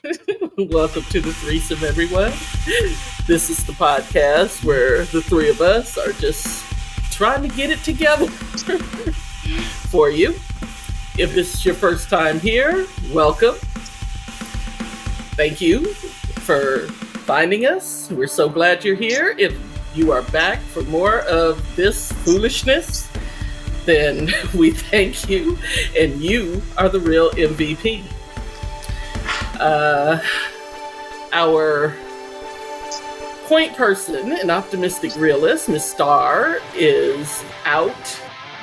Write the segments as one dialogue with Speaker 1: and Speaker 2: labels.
Speaker 1: Welcome to the threesome, everyone. This is the podcast where the three of us are just trying to get it together for you. If this is your first time here, welcome. Thank you for finding us. We're so glad you're here. If you are back for more of this foolishness, then we thank you, and you are the real MVP. Our point person and optimistic realist, Miss Star, is out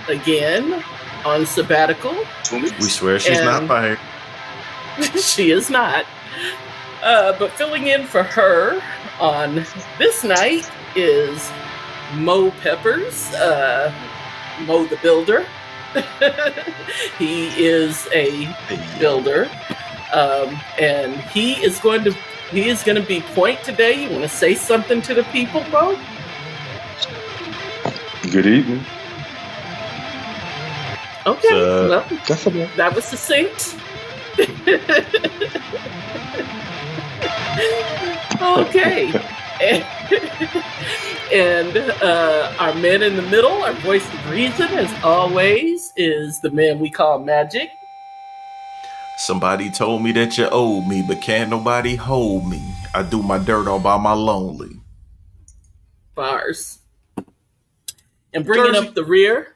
Speaker 1: again on sabbatical.
Speaker 2: We swear she's not fired.
Speaker 1: She is not. But filling in for her on this night is Mo Peppers, Mo the Builder. He is a builder. And he is going to be point today. You want to say something to the people, Mo?
Speaker 2: Good evening.
Speaker 1: Okay, well, that was succinct. Okay. And our man in the middle, our voice of reason, as always, is the man we call Magic.
Speaker 3: Somebody told me that you owed me, but can't nobody hold me. I do my dirt all by my lonely.
Speaker 1: Bars. And bringing up the rear,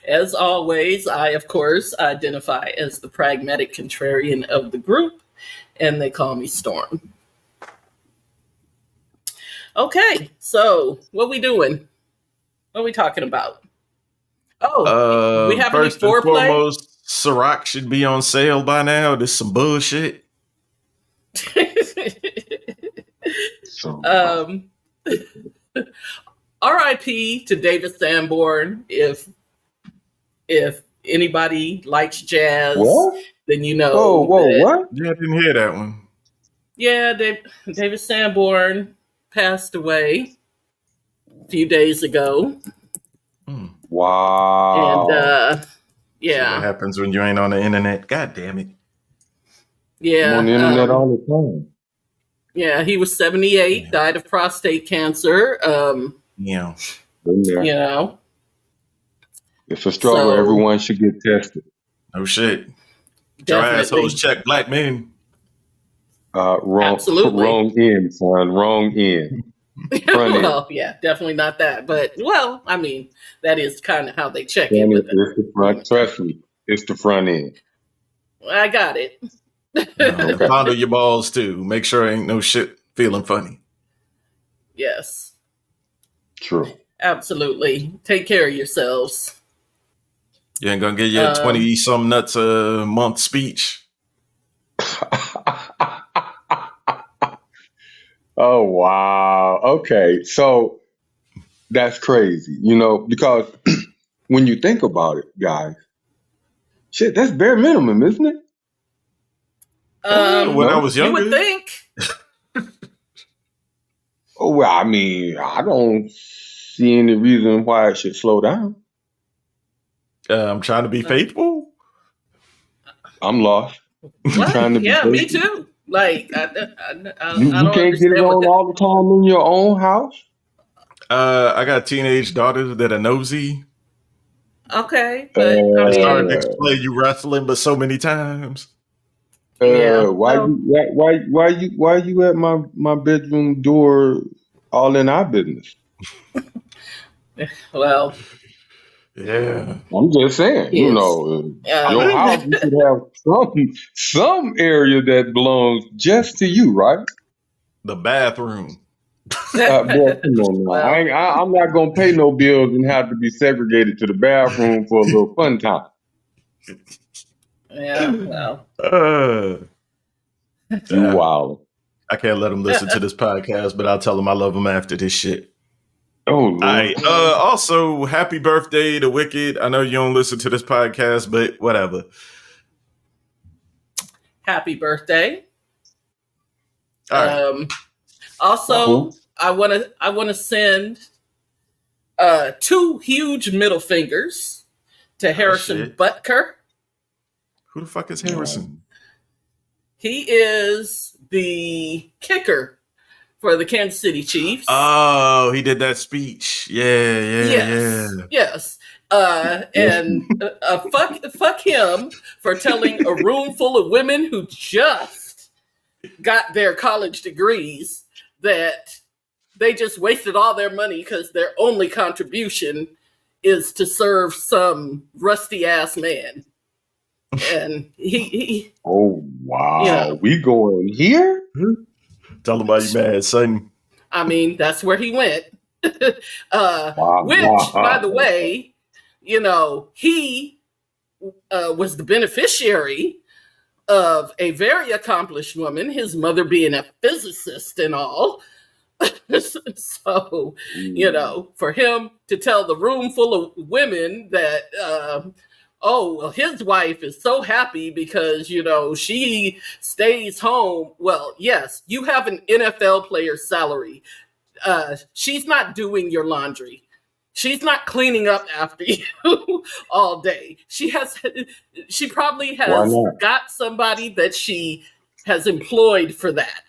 Speaker 1: as always, I, of course, identify as the pragmatic contrarian of the group, and they call me Storm. Okay, so what we doing? What are we talking about? Oh, we have any
Speaker 3: first and
Speaker 1: foreplay?
Speaker 3: foremost, Ciroc should be on sale by now. This is some bullshit.
Speaker 1: R.I.P. to David Sanborn. If anybody likes jazz, then you know.
Speaker 2: What?
Speaker 3: Yeah, I didn't hear that one.
Speaker 1: Yeah, David Sanborn passed away a few days ago.
Speaker 2: Wow.
Speaker 1: And yeah.
Speaker 3: So what happens when you ain't on the internet? God damn it.
Speaker 1: Yeah.
Speaker 2: I'm on the internet all the time.
Speaker 1: Yeah, he was 78, died of prostate cancer.
Speaker 3: Yeah.
Speaker 1: You know.
Speaker 2: It's a struggle.
Speaker 1: So,
Speaker 2: everyone should get tested.
Speaker 3: Oh shit. Your assholes check black men.
Speaker 1: Absolutely.
Speaker 2: Wrong end, son. Wrong end.
Speaker 1: Well, yeah, definitely not that. But, well, I mean, that is kind of how they check it.
Speaker 2: It's the front. Trust me, it's the front end.
Speaker 1: I got it.
Speaker 3: Fondle your balls, too. Make sure ain't no shit feeling funny.
Speaker 1: Yes.
Speaker 2: True.
Speaker 1: Absolutely. Take care of yourselves.
Speaker 3: You ain't gonna get your 20-some nuts a month speech.
Speaker 2: Oh, wow. Okay. So that's crazy, because when you think about it, guys, shit, that's bare minimum, isn't it?
Speaker 3: When I was younger.
Speaker 1: You would think.
Speaker 2: Oh, well, I mean, I don't see any reason why it should slow down.
Speaker 3: I'm trying to be faithful.
Speaker 2: I'm lost.
Speaker 1: Trying to be faithful. Me too. Like, I
Speaker 2: you can't get it on all the time in your own house?
Speaker 3: I got teenage daughters that are nosy.
Speaker 1: Okay, but
Speaker 3: it's hard to explain you wrestling, but so many times.
Speaker 2: Why you at my bedroom door all in our business?
Speaker 1: Well,
Speaker 3: yeah.
Speaker 2: I'm just saying, your house, you should have some area that belongs just to you, right?
Speaker 3: The bathroom.
Speaker 2: Boy, come on now. I'm not gonna pay no bills and have to be segregated to the bathroom for a little fun time.
Speaker 1: Yeah, well.
Speaker 2: You wild.
Speaker 3: I can't let them listen to this podcast, but I'll tell them I love them after this shit.
Speaker 2: Oh, Lord.
Speaker 3: Also, happy birthday to Wicked. I know you don't listen to this podcast, but whatever.
Speaker 1: Happy birthday. Also, I want to send 2 huge middle fingers to Harrison Butker.
Speaker 3: Who the fuck is Harrison?
Speaker 1: He is the kicker for the Kansas City Chiefs.
Speaker 3: Oh, he did that speech. Yeah.
Speaker 1: Yes. And fuck him for telling a room full of women who just got their college degrees that they just wasted all their money because their only contribution is to serve some rusty ass man. And he
Speaker 2: Oh wow,
Speaker 1: you know,
Speaker 2: we going here?
Speaker 3: Tell him why you mad, son.
Speaker 1: I mean, that's where he went.
Speaker 2: Wow,
Speaker 1: Which, by the
Speaker 2: wow.
Speaker 1: way, he was the beneficiary of a very accomplished woman, his mother being a physicist and all. So, for him to tell the room full of women that, his wife is so happy because, she stays home. Well, yes, you have an NFL player's salary. She's not doing your laundry. She's not cleaning up after you all day. She probably has got somebody that she has employed for that.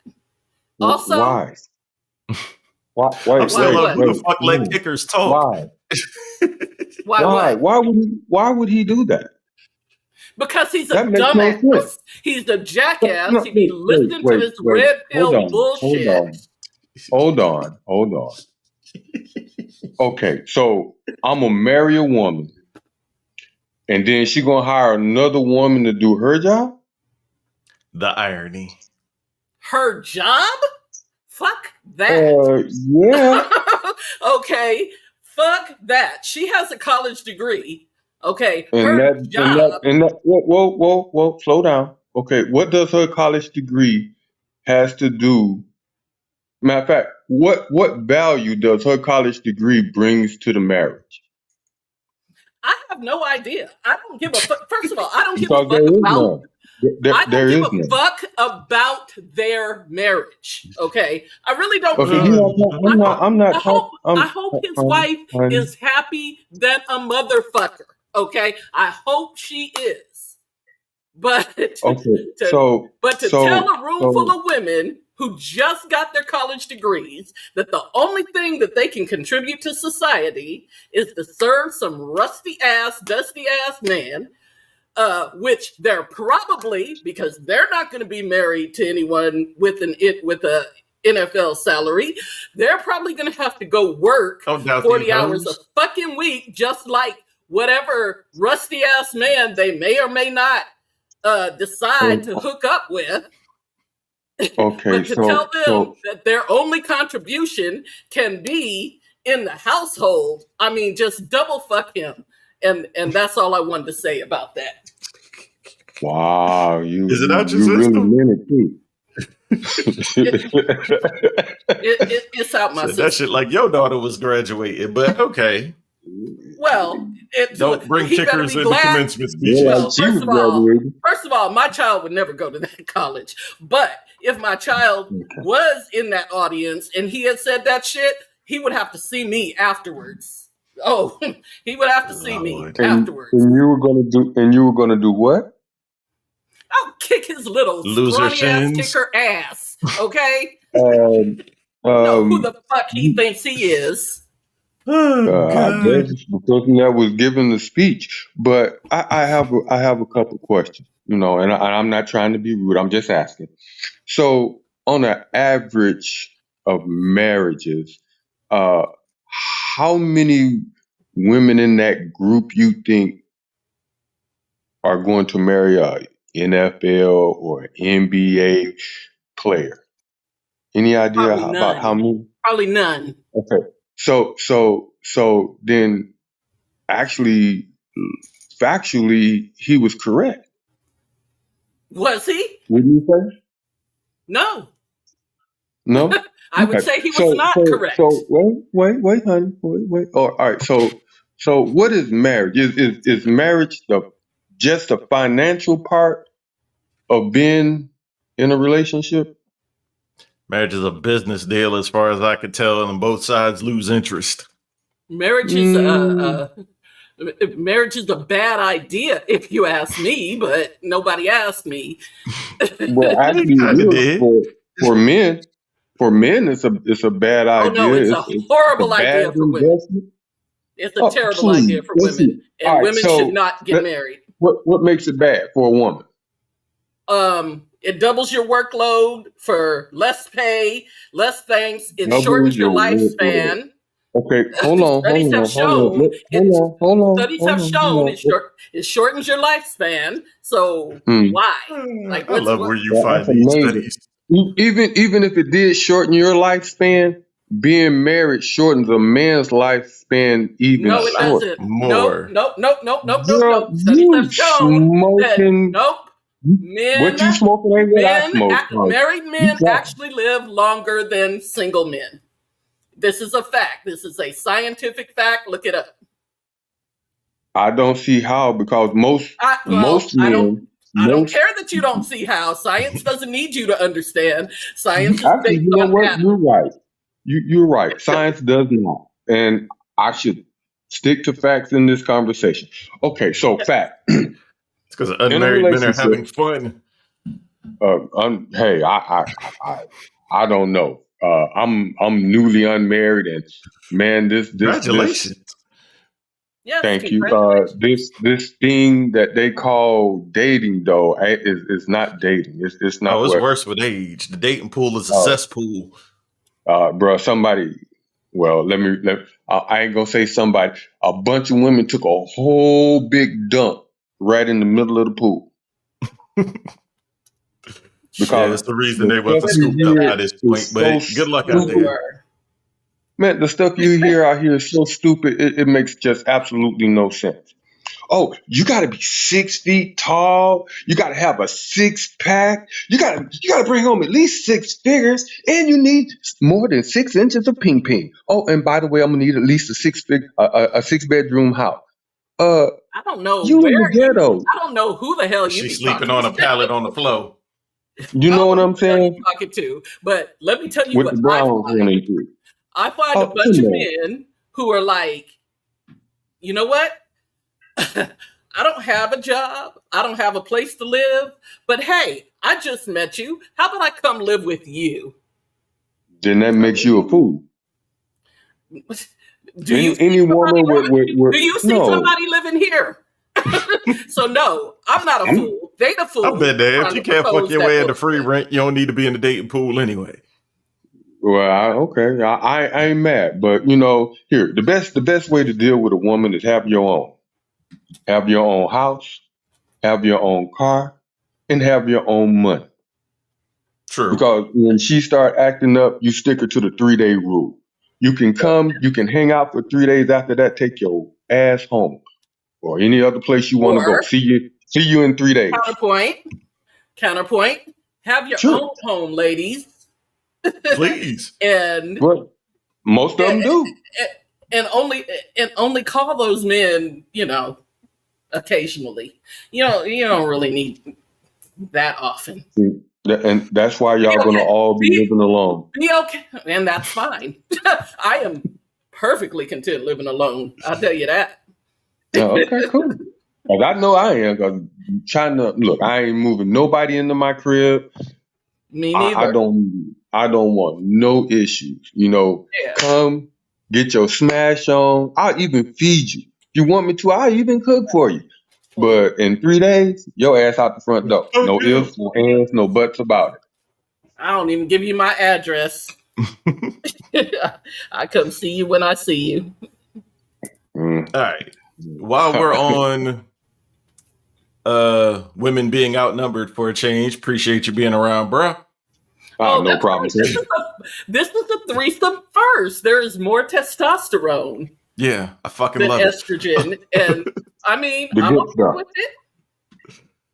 Speaker 1: Also,
Speaker 2: why? Wait,
Speaker 3: I'm still up. Who the fuck
Speaker 2: wait.
Speaker 3: let kickers talk?
Speaker 2: Why? Why would he do that?
Speaker 1: Because he's a dumbass. He's a jackass. He be listening to his red pill bullshit.
Speaker 2: Hold on. Okay, so I'm gonna marry a woman, and then she gonna hire another woman to do her job?
Speaker 3: The irony.
Speaker 1: Her job? Fuck that.
Speaker 2: Yeah.
Speaker 1: Okay, fuck that. She has a college degree. Okay,
Speaker 2: and
Speaker 1: job.
Speaker 2: Whoa, slow down. Okay, what does her college degree has to do? Matter of fact, what value does her college degree brings to the marriage?
Speaker 1: I have no idea. I don't give a fuck. First of all, I don't give
Speaker 2: Because
Speaker 1: a fuck about. I don't give a
Speaker 2: none.
Speaker 1: fuck about their marriage. Okay, I really don't. I hope his wife is happy than a motherfucker. Okay, I hope she is. But tell a room full of women who just got their college degrees that the only thing that they can contribute to society is to serve some rusty ass, dusty ass man, which they're probably, because they're not going to be married to anyone with a NFL salary, they're probably going to have to go work 40 hours a fucking week, just like whatever rusty ass man they may or may not decide to hook up with.
Speaker 2: Okay,
Speaker 1: but to tell them that their only contribution can be in the household, I mean, just double fuck him. And that's all I wanted to say about that.
Speaker 2: Wow, you
Speaker 3: really
Speaker 2: meant it too.
Speaker 1: It's out my system.
Speaker 3: That shit like your daughter was graduating, but okay.
Speaker 1: Well,
Speaker 3: don't bring kickers in the commencement speech.
Speaker 1: Well, first of all, my child would never go to that college. But if my child was in that audience and he had said that shit, he would have to see me afterwards. Oh, he would have to see me afterwards.
Speaker 2: And you were gonna do what?
Speaker 1: I'll kick his little scrawny ass kicker ass. Okay. Who the fuck he thinks he is?
Speaker 2: I guess it's the person that was giving the speech. But I have a couple questions, and I'm not trying to be rude. I'm just asking. So, on an average of marriages, how many women in that group you think are going to marry a NFL or NBA player? Any idea about how many?
Speaker 1: Probably none.
Speaker 2: Okay. So then actually, factually, he was correct.
Speaker 1: Was he?
Speaker 2: Would you say?
Speaker 1: No.
Speaker 2: No?
Speaker 1: I would say he was not correct.
Speaker 2: So wait, honey. Wait. Oh, all right. So what is marriage? Is marriage just the financial part of being in a relationship?
Speaker 3: Marriage is a business deal, as far as I could tell, and both sides lose interest.
Speaker 1: Marriage is Marriage is a bad idea, if you ask me, but nobody asked me.
Speaker 2: Well, actually,
Speaker 3: Kind of
Speaker 2: it is
Speaker 3: did.
Speaker 2: for men. For men, it's a bad
Speaker 1: Oh no,
Speaker 2: idea.
Speaker 1: it's a
Speaker 2: It's a
Speaker 1: horrible
Speaker 2: bad
Speaker 1: idea for women.
Speaker 2: investment.
Speaker 1: It's a
Speaker 2: Oh,
Speaker 1: terrible
Speaker 2: please.
Speaker 1: idea for
Speaker 2: Let's
Speaker 1: women,
Speaker 2: see. All
Speaker 1: and
Speaker 2: right.
Speaker 1: women should
Speaker 2: So,
Speaker 1: not get
Speaker 2: let,
Speaker 1: married.
Speaker 2: what makes it bad for a woman?
Speaker 1: It doubles your workload for less pay, less things. It
Speaker 2: Doubles
Speaker 1: shortens your
Speaker 2: your workload.
Speaker 1: lifespan.
Speaker 2: Okay, hold on,
Speaker 1: Studies
Speaker 2: hold
Speaker 1: have
Speaker 2: on, hold on.
Speaker 1: shown
Speaker 2: Hold
Speaker 1: it.
Speaker 2: on, hold on,
Speaker 1: Studies
Speaker 2: hold
Speaker 1: have
Speaker 2: on,
Speaker 1: shown
Speaker 2: hold on.
Speaker 1: it shortens your lifespan. So
Speaker 2: Mm,
Speaker 1: why? Like,
Speaker 3: I love
Speaker 1: what?
Speaker 3: where you
Speaker 2: that's
Speaker 3: find these
Speaker 2: amazing.
Speaker 3: studies.
Speaker 2: Even if it did shorten your lifespan, being married shortens a man's lifespan even
Speaker 1: No,
Speaker 3: A
Speaker 1: it
Speaker 3: lot
Speaker 2: shorter.
Speaker 1: doesn't. Nope,
Speaker 3: more.
Speaker 1: nope, nope, nope, nope, nope,
Speaker 2: Girl,
Speaker 1: nope. Studies
Speaker 2: you
Speaker 1: have shown that
Speaker 2: smoking.
Speaker 1: nope. Men,
Speaker 2: What you smoking ain't what I smoke.
Speaker 1: married
Speaker 2: You
Speaker 1: men
Speaker 2: got
Speaker 1: actually live longer than single men. This is a fact. This is a scientific fact. Look it up.
Speaker 2: I don't see how because most
Speaker 1: I don't.
Speaker 2: men,
Speaker 1: I don't
Speaker 2: most
Speaker 1: care that you don't see how. Science doesn't need you to understand. Science is
Speaker 2: actually,
Speaker 1: based
Speaker 2: you know
Speaker 1: on
Speaker 2: what?
Speaker 1: data.
Speaker 2: You're right. You're right. Science does not, and I should stick to facts in this conversation. Okay, so fact
Speaker 3: It's because
Speaker 2: in a
Speaker 3: unmarried men are
Speaker 2: relationship.
Speaker 3: having fun.
Speaker 2: Hey, I don't know. I'm newly unmarried, and man, this.
Speaker 3: Congratulations.
Speaker 1: Yes,
Speaker 2: Thank you.
Speaker 1: congratulations.
Speaker 2: This thing that they call dating though is not dating. It's
Speaker 3: Oh,
Speaker 2: not
Speaker 3: it's
Speaker 2: what.
Speaker 3: worse with age. The dating pool is a
Speaker 2: Uh,
Speaker 3: cesspool.
Speaker 2: bro, somebody. Well, I ain't gonna say somebody. A bunch of women took a whole big dump right in the middle of the pool
Speaker 3: Yeah,
Speaker 2: because
Speaker 3: it's the reason
Speaker 2: the
Speaker 3: they
Speaker 2: stuff
Speaker 3: wasn't
Speaker 2: you
Speaker 3: scooped up
Speaker 2: hear
Speaker 3: by this point,
Speaker 2: is so
Speaker 3: but good luck out
Speaker 1: Yes, they
Speaker 2: stupid.
Speaker 3: there.
Speaker 1: were.
Speaker 2: Man, the stuff you hear out here is so stupid. It makes just absolutely no sense. Oh, you got to be 6 feet tall. You got to have a six pack. You got to bring home at least six figures, and you need more than 6 inches of ping ping. Oh, and by the way, I'm gonna need at least a 6 bedroom house. Uh,
Speaker 1: I don't know
Speaker 2: you in
Speaker 1: where
Speaker 2: the
Speaker 1: you.
Speaker 2: ghetto.
Speaker 1: I don't know who the hell you
Speaker 3: She's
Speaker 1: be
Speaker 3: sleeping
Speaker 1: talking
Speaker 3: on a
Speaker 1: to.
Speaker 3: pallet on the floor.
Speaker 2: You
Speaker 1: I
Speaker 2: know
Speaker 1: don't
Speaker 2: what
Speaker 1: know who
Speaker 2: I'm
Speaker 1: the hell you
Speaker 2: saying?
Speaker 1: talking to. But let me tell you
Speaker 2: With
Speaker 1: what
Speaker 2: the
Speaker 1: I
Speaker 2: brown on
Speaker 1: find.
Speaker 2: it.
Speaker 1: I find a
Speaker 2: Oh,
Speaker 1: bunch
Speaker 2: come
Speaker 1: of
Speaker 2: on.
Speaker 1: men who are like, you know what? I don't have a job. I don't have a place to live. But hey, I just met you. How about I come live with you?
Speaker 2: Then that makes you a fool.
Speaker 1: Do you see
Speaker 2: Any
Speaker 1: somebody
Speaker 2: woman with
Speaker 1: do you see
Speaker 2: no.
Speaker 1: somebody living here? So no, I'm not a fool. They the
Speaker 3: I've
Speaker 1: fools
Speaker 3: been there. If
Speaker 1: trying
Speaker 3: you
Speaker 1: to
Speaker 3: can't fuck
Speaker 1: propose
Speaker 3: your
Speaker 1: that
Speaker 3: way into free
Speaker 1: bullshit.
Speaker 3: rent, you don't need to be in the dating pool anyway.
Speaker 2: Well, okay, I ain't mad, but here the best way to deal with a woman is have your own house, have your own car, and have your own money.
Speaker 3: True.
Speaker 2: Because when she start acting up, you stick her to the 3 day rule. You can come, you can hang out for 3 days. After that, take your ass home or any other place you want to go.
Speaker 1: Or
Speaker 2: See you in 3 days.
Speaker 1: counterpoint, counterpoint, have your
Speaker 2: Sure,
Speaker 1: own home, ladies,
Speaker 3: Please.
Speaker 1: and
Speaker 2: but most of them do.
Speaker 1: and only call those men, occasionally. You don't really need that often.
Speaker 2: And that's why
Speaker 1: Be
Speaker 2: y'all gonna
Speaker 1: okay.
Speaker 2: all be
Speaker 1: Be
Speaker 2: living alone.
Speaker 1: be okay, and that's fine. I am perfectly content living alone. I'll tell you that.
Speaker 2: Oh, okay, cool. 'Cause I know I am. Cause trying to look, I ain't moving nobody into my crib.
Speaker 1: Me
Speaker 2: I
Speaker 1: neither.
Speaker 2: don't want no issues.
Speaker 1: Yeah.
Speaker 2: Come get your smash on. I'll even feed you. If you want me to, I'll even cook for you.
Speaker 1: Please.
Speaker 2: But in 3 days, your ass out the front door.
Speaker 3: Oh,
Speaker 2: No
Speaker 3: yeah.
Speaker 2: ifs, no ands, no buts about
Speaker 1: I don't even give you my address. I come see you when I see you.
Speaker 2: it. Mm.
Speaker 3: All right. While we're on women being outnumbered for a change, appreciate you being around, bro.
Speaker 1: Oh,
Speaker 2: No
Speaker 1: that's
Speaker 2: problem,
Speaker 1: right.
Speaker 2: sir.
Speaker 1: This is a threesome first. There is more testosterone
Speaker 3: Yeah, I fucking
Speaker 1: than
Speaker 3: love it.
Speaker 1: estrogen, and I mean,
Speaker 2: The
Speaker 1: I'm
Speaker 2: good
Speaker 1: okay
Speaker 2: stuff.
Speaker 1: with it.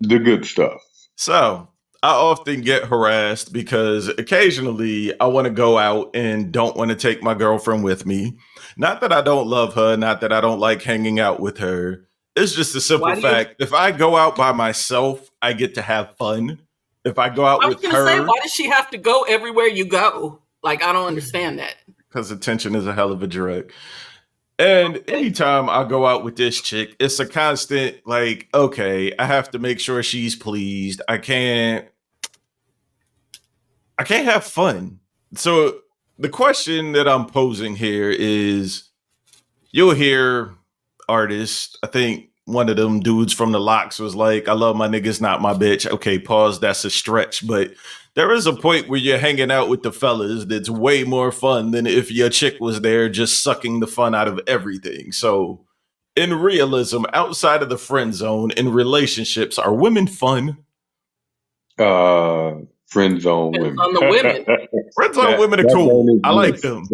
Speaker 2: The good stuff.
Speaker 3: So I often get harassed because occasionally I want to go out and don't want to take my girlfriend with me. Not that I don't love her, not that I don't like hanging out with her. It's just a simple
Speaker 1: Why do you?
Speaker 3: fact. If I go out by myself, I get to have fun. If I go out
Speaker 1: I was
Speaker 3: with
Speaker 1: gonna say,
Speaker 3: her,
Speaker 1: why does she have to go everywhere you go? Like, I don't understand that.
Speaker 3: because attention is a hell of a drug. And anytime I go out with this chick, it's a constant like, okay, I have to make sure she's pleased. I can't have fun. So the question that I'm posing here is, you'll hear artists, I think one of them dudes from the Locks was like, I love my niggas, not my bitch. Okay, pause, that's a stretch. But there is a point where you're hanging out with the fellas that's way more fun than if your chick was there just sucking the fun out of everything. So in realism, outside of the friend zone, in relationships, are women fun?
Speaker 2: Friend zone
Speaker 1: Depends
Speaker 2: women.
Speaker 1: on the women.
Speaker 3: Friend zone
Speaker 2: That
Speaker 3: women are
Speaker 2: that
Speaker 3: cool.
Speaker 2: don't
Speaker 3: I like
Speaker 2: exist.
Speaker 3: them.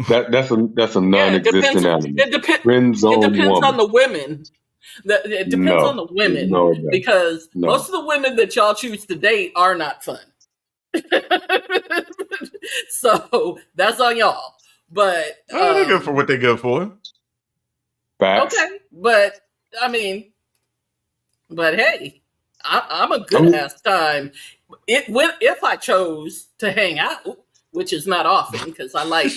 Speaker 2: That's a
Speaker 1: Yeah, it depends.
Speaker 2: non-existent animal.
Speaker 1: It depends.
Speaker 2: Friend
Speaker 1: It
Speaker 2: zone
Speaker 1: depends on
Speaker 2: woman.
Speaker 1: the women. It depends on
Speaker 2: No,
Speaker 1: the women
Speaker 2: no, it doesn't.
Speaker 1: because most
Speaker 2: No.
Speaker 1: of the women that y'all choose to date are not fun. So that's on y'all. But
Speaker 3: Oh, they're good for what they're good for.
Speaker 2: Facts.
Speaker 1: okay, but I mean, but hey, I'm a
Speaker 2: I
Speaker 1: good
Speaker 2: mean,
Speaker 1: ass time. If I chose to hang out, which is not often because I like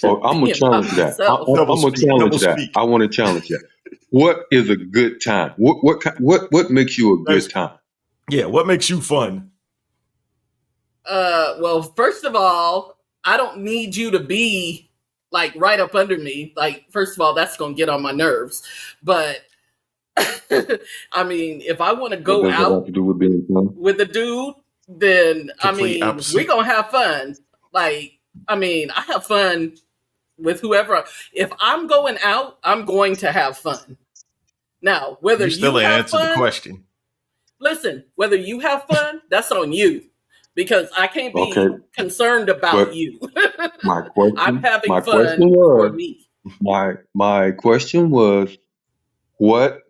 Speaker 2: I'm gonna
Speaker 1: being by
Speaker 2: challenge that.
Speaker 1: myself.
Speaker 3: Double
Speaker 2: I'm gonna
Speaker 3: speak.
Speaker 2: challenge
Speaker 3: Double
Speaker 2: that.
Speaker 3: speak.
Speaker 2: I want to challenge that. What is a good time? What makes you a good time?
Speaker 3: Yeah, what makes you fun?
Speaker 1: Well, first of all, I don't need you to be like right up under me. Like, first of all, that's gonna get on my nerves. But I mean, if I want to
Speaker 2: What
Speaker 1: go
Speaker 2: does that have
Speaker 1: out
Speaker 2: to do with being fun?
Speaker 1: with a dude, then I
Speaker 3: Complete
Speaker 1: mean,
Speaker 3: opposite.
Speaker 1: we're gonna have fun. Like, I mean, I have fun with whoever. If I'm going out, I'm going to have fun. Now, whether
Speaker 3: You still
Speaker 1: you
Speaker 3: ain't
Speaker 1: have
Speaker 3: answered the
Speaker 1: fun,
Speaker 3: question.
Speaker 1: listen, whether you have fun, that's on you. Because I can't
Speaker 2: Okay,
Speaker 1: be concerned about
Speaker 2: but
Speaker 1: you.
Speaker 2: my
Speaker 1: I'm
Speaker 2: question,
Speaker 1: having
Speaker 2: my question
Speaker 1: fun for
Speaker 2: was,
Speaker 1: me.
Speaker 2: my question was, what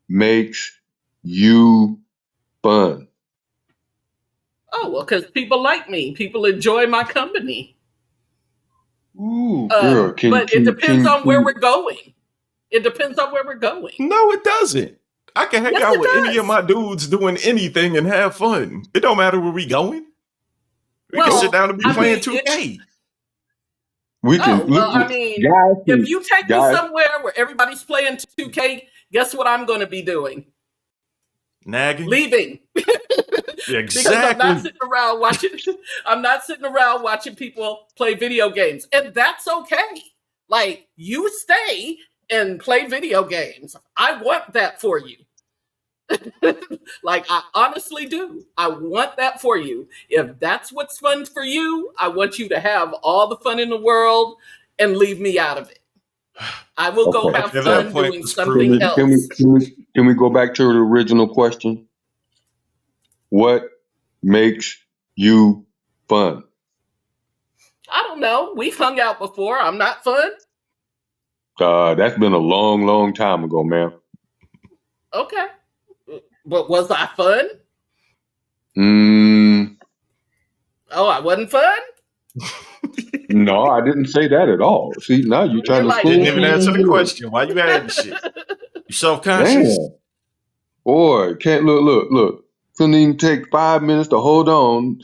Speaker 2: makes you fun?
Speaker 1: Oh, well, because people like me. People enjoy my company.
Speaker 2: Ooh, girl,
Speaker 1: But it depends on where we're going. It depends on where we're going.
Speaker 3: No, it doesn't. I can hang
Speaker 1: Yes,
Speaker 3: out
Speaker 1: it
Speaker 3: with any of
Speaker 1: does.
Speaker 3: my dudes doing anything and have fun. It don't matter where we going. We can sit
Speaker 1: Well,
Speaker 3: down and be
Speaker 1: I
Speaker 3: playing
Speaker 1: mean,
Speaker 3: 2K.
Speaker 2: we can
Speaker 1: oh,
Speaker 2: look,
Speaker 1: well, I mean, if
Speaker 2: guys,
Speaker 1: you take me
Speaker 2: guys.
Speaker 1: somewhere where everybody's playing 2K, guess what I'm going to be doing?
Speaker 3: Nagging.
Speaker 1: Leaving. Because I'm not
Speaker 3: Exactly.
Speaker 1: sitting around watching. I'm not sitting around watching people play video games, and that's okay. Like, you stay and play video games. I want that for you. Like, I honestly do. I want that for you. If that's what's fun for you, I want you to have all the fun in the world and leave me out of it. I will go
Speaker 2: Okay,
Speaker 1: have
Speaker 3: Okay, that
Speaker 1: fun
Speaker 3: point
Speaker 1: doing
Speaker 3: was
Speaker 1: something
Speaker 3: proven.
Speaker 1: else.
Speaker 2: can we go back to the original question? What makes you fun?
Speaker 1: I don't know. We've hung out before. I'm not fun.
Speaker 2: That's been a long, long time ago, ma'am.
Speaker 1: Okay. But was I fun? Oh, I wasn't fun?
Speaker 2: No, I didn't say that at all. See, now you're trying
Speaker 1: You're
Speaker 2: to
Speaker 1: like,
Speaker 3: Didn't
Speaker 2: spoon
Speaker 3: even
Speaker 2: feed
Speaker 3: answer the
Speaker 2: me.
Speaker 3: question. Why you adding shit? You self-conscious?
Speaker 2: Man, boy, can't look. Couldn't even take 5 minutes to hold on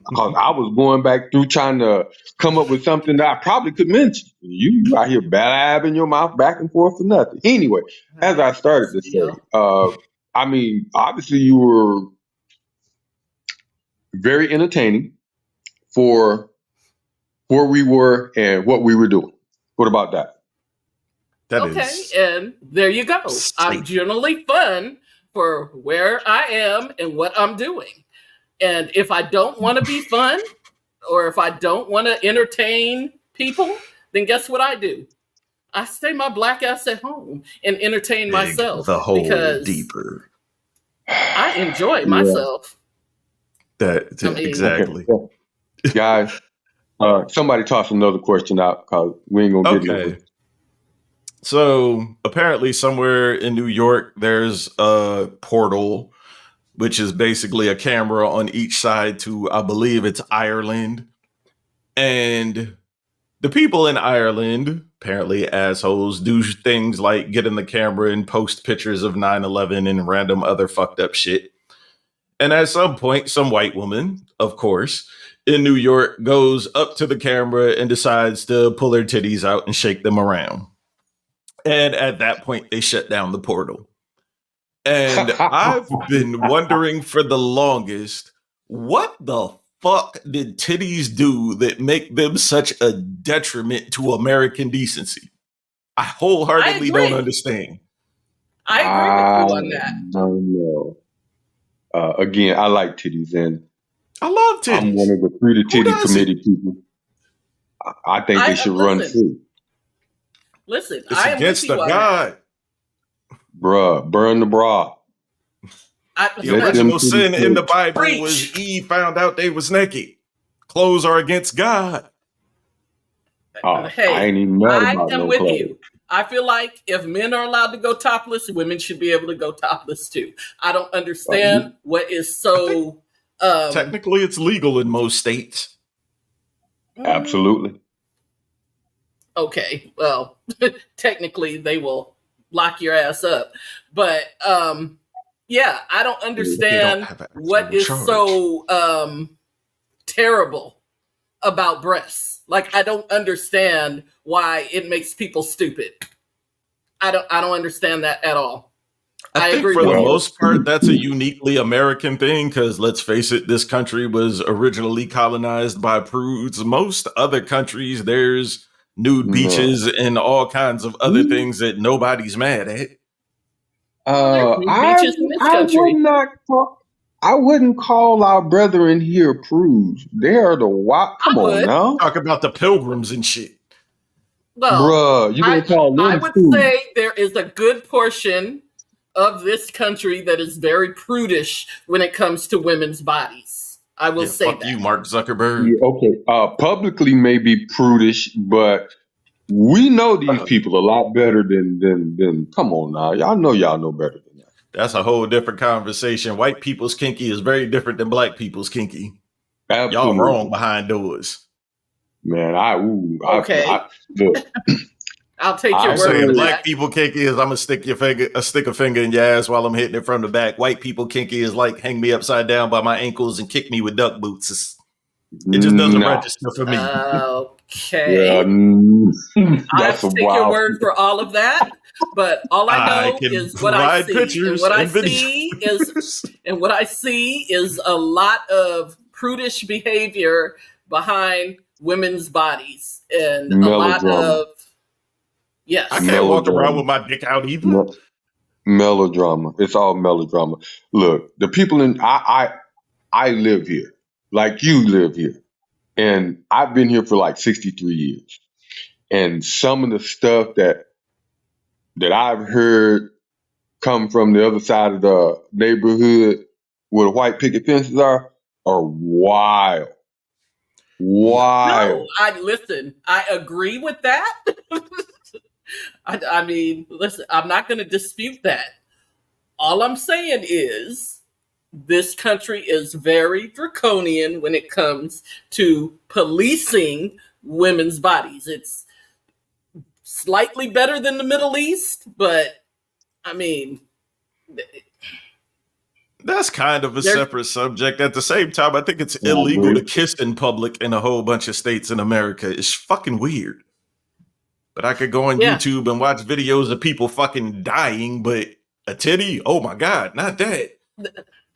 Speaker 2: because I was going back through trying to come up with something that I probably could mention. You out here blabbing your mouth back and forth for nothing. Anyway, as I started to say,
Speaker 1: still.
Speaker 2: I mean, obviously you were very entertaining for where we were and what we were doing. What about that?
Speaker 3: That
Speaker 1: Okay,
Speaker 3: is
Speaker 1: and there you go. I'm
Speaker 3: safe.
Speaker 1: generally fun for where I am and what I'm doing. And if I don't want to be fun or if I don't want to entertain people, then guess what I do? I stay my black ass at home and entertain
Speaker 3: Dig
Speaker 1: myself
Speaker 3: the hole
Speaker 1: because
Speaker 3: deeper.
Speaker 1: I enjoy
Speaker 2: Yeah.
Speaker 1: myself.
Speaker 3: That
Speaker 1: I mean,
Speaker 2: Okay.
Speaker 3: exactly.
Speaker 2: Guys, somebody toss another question out because we ain't gonna get nowhere.
Speaker 3: Okay. So apparently somewhere in New York, there's a portal, which is basically a camera on each side to, I believe it's Ireland. And the people in Ireland, apparently assholes, do things like get in the camera and post pictures of 9/11 and random other fucked up shit. And at some point, some white woman, of course, in New York goes up to the camera and decides to pull her titties out and shake them around. And at that point, they shut down the portal. And I've been wondering for the longest, what the fuck did titties do that make them such a detriment to American decency? I wholeheartedly don't understand.
Speaker 1: I agree with you on that.
Speaker 2: I don't know. Again, I like titties, and
Speaker 3: I love titties.
Speaker 2: I'm one of the Free the Titty committee people. I think they should run free.
Speaker 1: Listen,
Speaker 3: it's against the God.
Speaker 2: Bruh, burn the bra.
Speaker 3: The original sin in the Bible was Eve found out they was naked. Clothes are against God.
Speaker 1: Hey,
Speaker 2: I ain't even mad about
Speaker 1: no with clothes. You. I feel like if men are allowed to go topless, women should be able to go topless too. I don't understand what is so.
Speaker 3: Technically, it's legal in most states.
Speaker 2: Absolutely.
Speaker 1: Okay, well, technically they will lock your ass up, but yeah, I don't understand what is so terrible about breasts. Like, I don't understand why it makes people stupid. I don't understand that at all.
Speaker 3: I think for the most part, that's a uniquely American thing because let's face it, this country was originally colonized by prudes. Most other countries, there's nude beaches and all kinds of other things that nobody's mad at.
Speaker 2: I wouldn't call our brethren here prudes. They are the wild. Come on now.
Speaker 3: Talk about the pilgrims and shit.
Speaker 1: Well,
Speaker 2: bruh, you gonna call them
Speaker 1: I would say there is a good portion of this country that is very prudish when it comes to women's bodies. I will say
Speaker 3: fuck
Speaker 1: that.
Speaker 3: You, Mark Zuckerberg.
Speaker 2: Yeah, okay. Publicly may be prudish, but we know these people a lot better than. Come on now, y'all know better than that.
Speaker 3: That's a whole different conversation. White people's kinky is very different than black people's kinky.
Speaker 2: Absolutely.
Speaker 3: Y'all wrong behind doors.
Speaker 2: Man,
Speaker 1: okay.
Speaker 2: Look.
Speaker 1: I'll take your word for
Speaker 3: black people kinky is I'm gonna stick a finger in your ass while I'm hitting it from the back. White people kinky is like hang me upside down by my ankles and kick me with duck boots. It just doesn't register for me.
Speaker 1: Okay. I have to take your word for all of that, but all I know is what I see. And what I see is a lot of prudish behavior behind women's bodies and a lot of yes.
Speaker 3: I can't walk around with my dick out either.
Speaker 2: Melodrama. It's all melodrama. Look, the people in I live here, like you live here, and I've been here for like 63 years. And some of the stuff that I've heard come from the other side of the neighborhood where the white picket fences are wild. Wild.
Speaker 1: No, listen, I agree with that. I mean, listen, I'm not going to dispute that. All I'm saying is this country is very draconian when it comes to policing women's bodies. It's slightly better than the Middle East, but I mean,
Speaker 3: that's kind of a separate subject. At the same time, I think it's illegal to kiss in public in a whole bunch of states in America. It's fucking weird. But I could go on YouTube and watch videos of people fucking dying, but a titty? Oh my God, not that.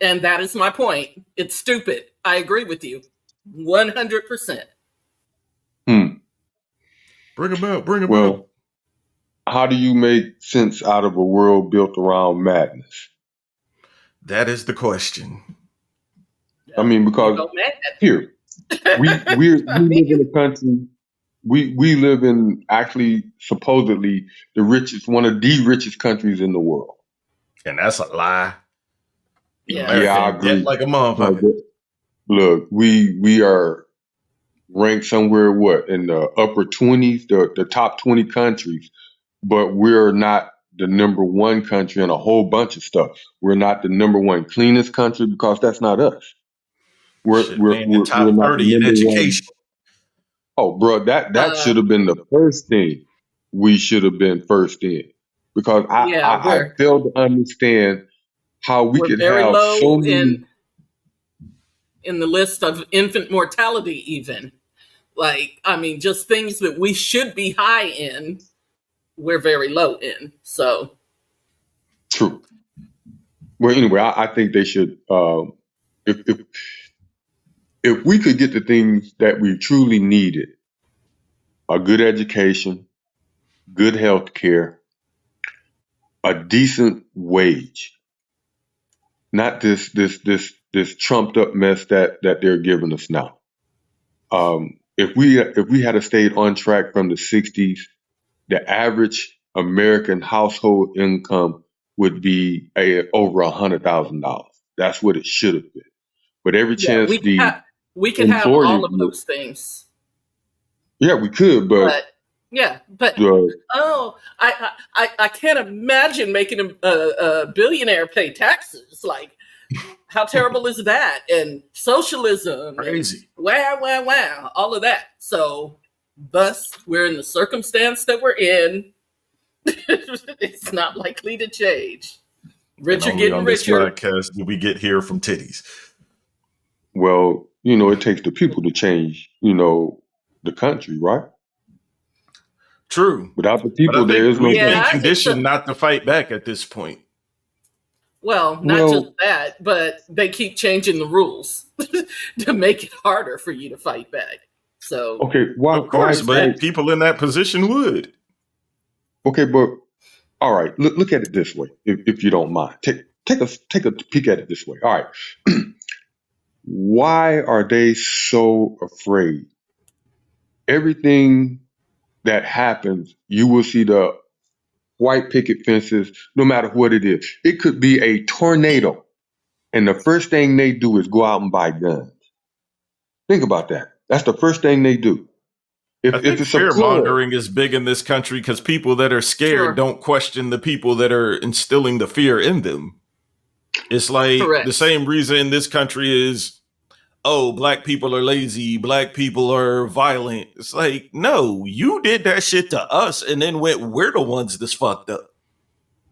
Speaker 1: And that is my point. It's stupid. I agree with you. 100%.
Speaker 3: Bring them out.
Speaker 2: How do you make sense out of a world built around madness?
Speaker 3: That is the question.
Speaker 2: I mean, because here, we live in a country, we live in actually supposedly one of the richest countries in the world.
Speaker 3: And that's a lie.
Speaker 1: Yeah,
Speaker 2: I agree.
Speaker 3: Like a motherfucker.
Speaker 2: Look, we are ranked somewhere in the upper 20s, the top 20 countries, but we're not the number one country in a whole bunch of stuff. We're not the number one cleanest country because that's not us. We're
Speaker 3: top 30 in education.
Speaker 2: Oh, bro, that should have been the first thing we should have been first in, because I fail to understand how we could have so many
Speaker 1: in the list of infant mortality, even. Like, I mean, just things that we should be high in. we're very low in. So
Speaker 2: True. Well, anyway, I think they should. If if we could get the things that we truly needed, a good education, good health care, a decent wage, not this trumped up mess that they're giving us now. If we had stayed on track from the '60s, the average American household income would be over $100,000. That's what it should have been. But every
Speaker 1: yeah,
Speaker 2: chance the
Speaker 1: we could have
Speaker 2: employer,
Speaker 1: all of those things.
Speaker 2: yeah, we could, but
Speaker 1: But I can't imagine making a billionaire pay taxes. Like, how terrible is that? And socialism,
Speaker 3: Crazy.
Speaker 1: And wow, all of that. So, thus, we're in the circumstance that we're in. It's not likely to change. Rich are
Speaker 3: Only
Speaker 1: getting
Speaker 3: on this
Speaker 1: richer.
Speaker 3: podcast do we get here from titties.
Speaker 2: well, it takes the people to change, the country, right?
Speaker 3: True.
Speaker 2: Without the
Speaker 3: But
Speaker 2: people,
Speaker 3: I
Speaker 2: there
Speaker 3: think
Speaker 2: is no
Speaker 3: we've
Speaker 1: Yeah,
Speaker 3: been
Speaker 1: I think
Speaker 3: conditioned
Speaker 1: so.
Speaker 3: not to fight back at this point.
Speaker 1: Well, not just
Speaker 2: Well,
Speaker 1: that, but they keep changing the rules to make it harder for you to fight back. So,
Speaker 2: okay,
Speaker 3: Of course,
Speaker 1: there's that.
Speaker 3: but people in that position would.
Speaker 2: okay, but all right, look at it this way, if you don't mind. Take a peek at it this way. All right, why are they so afraid? Everything that happens, you will see the white picket fences, no matter what it is. It could be a tornado, and the first thing they do is go out and buy guns. Think about that. That's the first thing they do.
Speaker 3: I
Speaker 2: If
Speaker 3: think
Speaker 2: it's a
Speaker 3: fear
Speaker 2: flood,
Speaker 3: mongering is big in this country because people that are scared
Speaker 1: Sure.
Speaker 3: don't question the people that are instilling the fear in them. It's like the
Speaker 1: Correct.
Speaker 3: same reason in this country is, oh, black people are lazy, black people are violent. It's like, no, you did that shit to us and then we're the ones that's fucked up.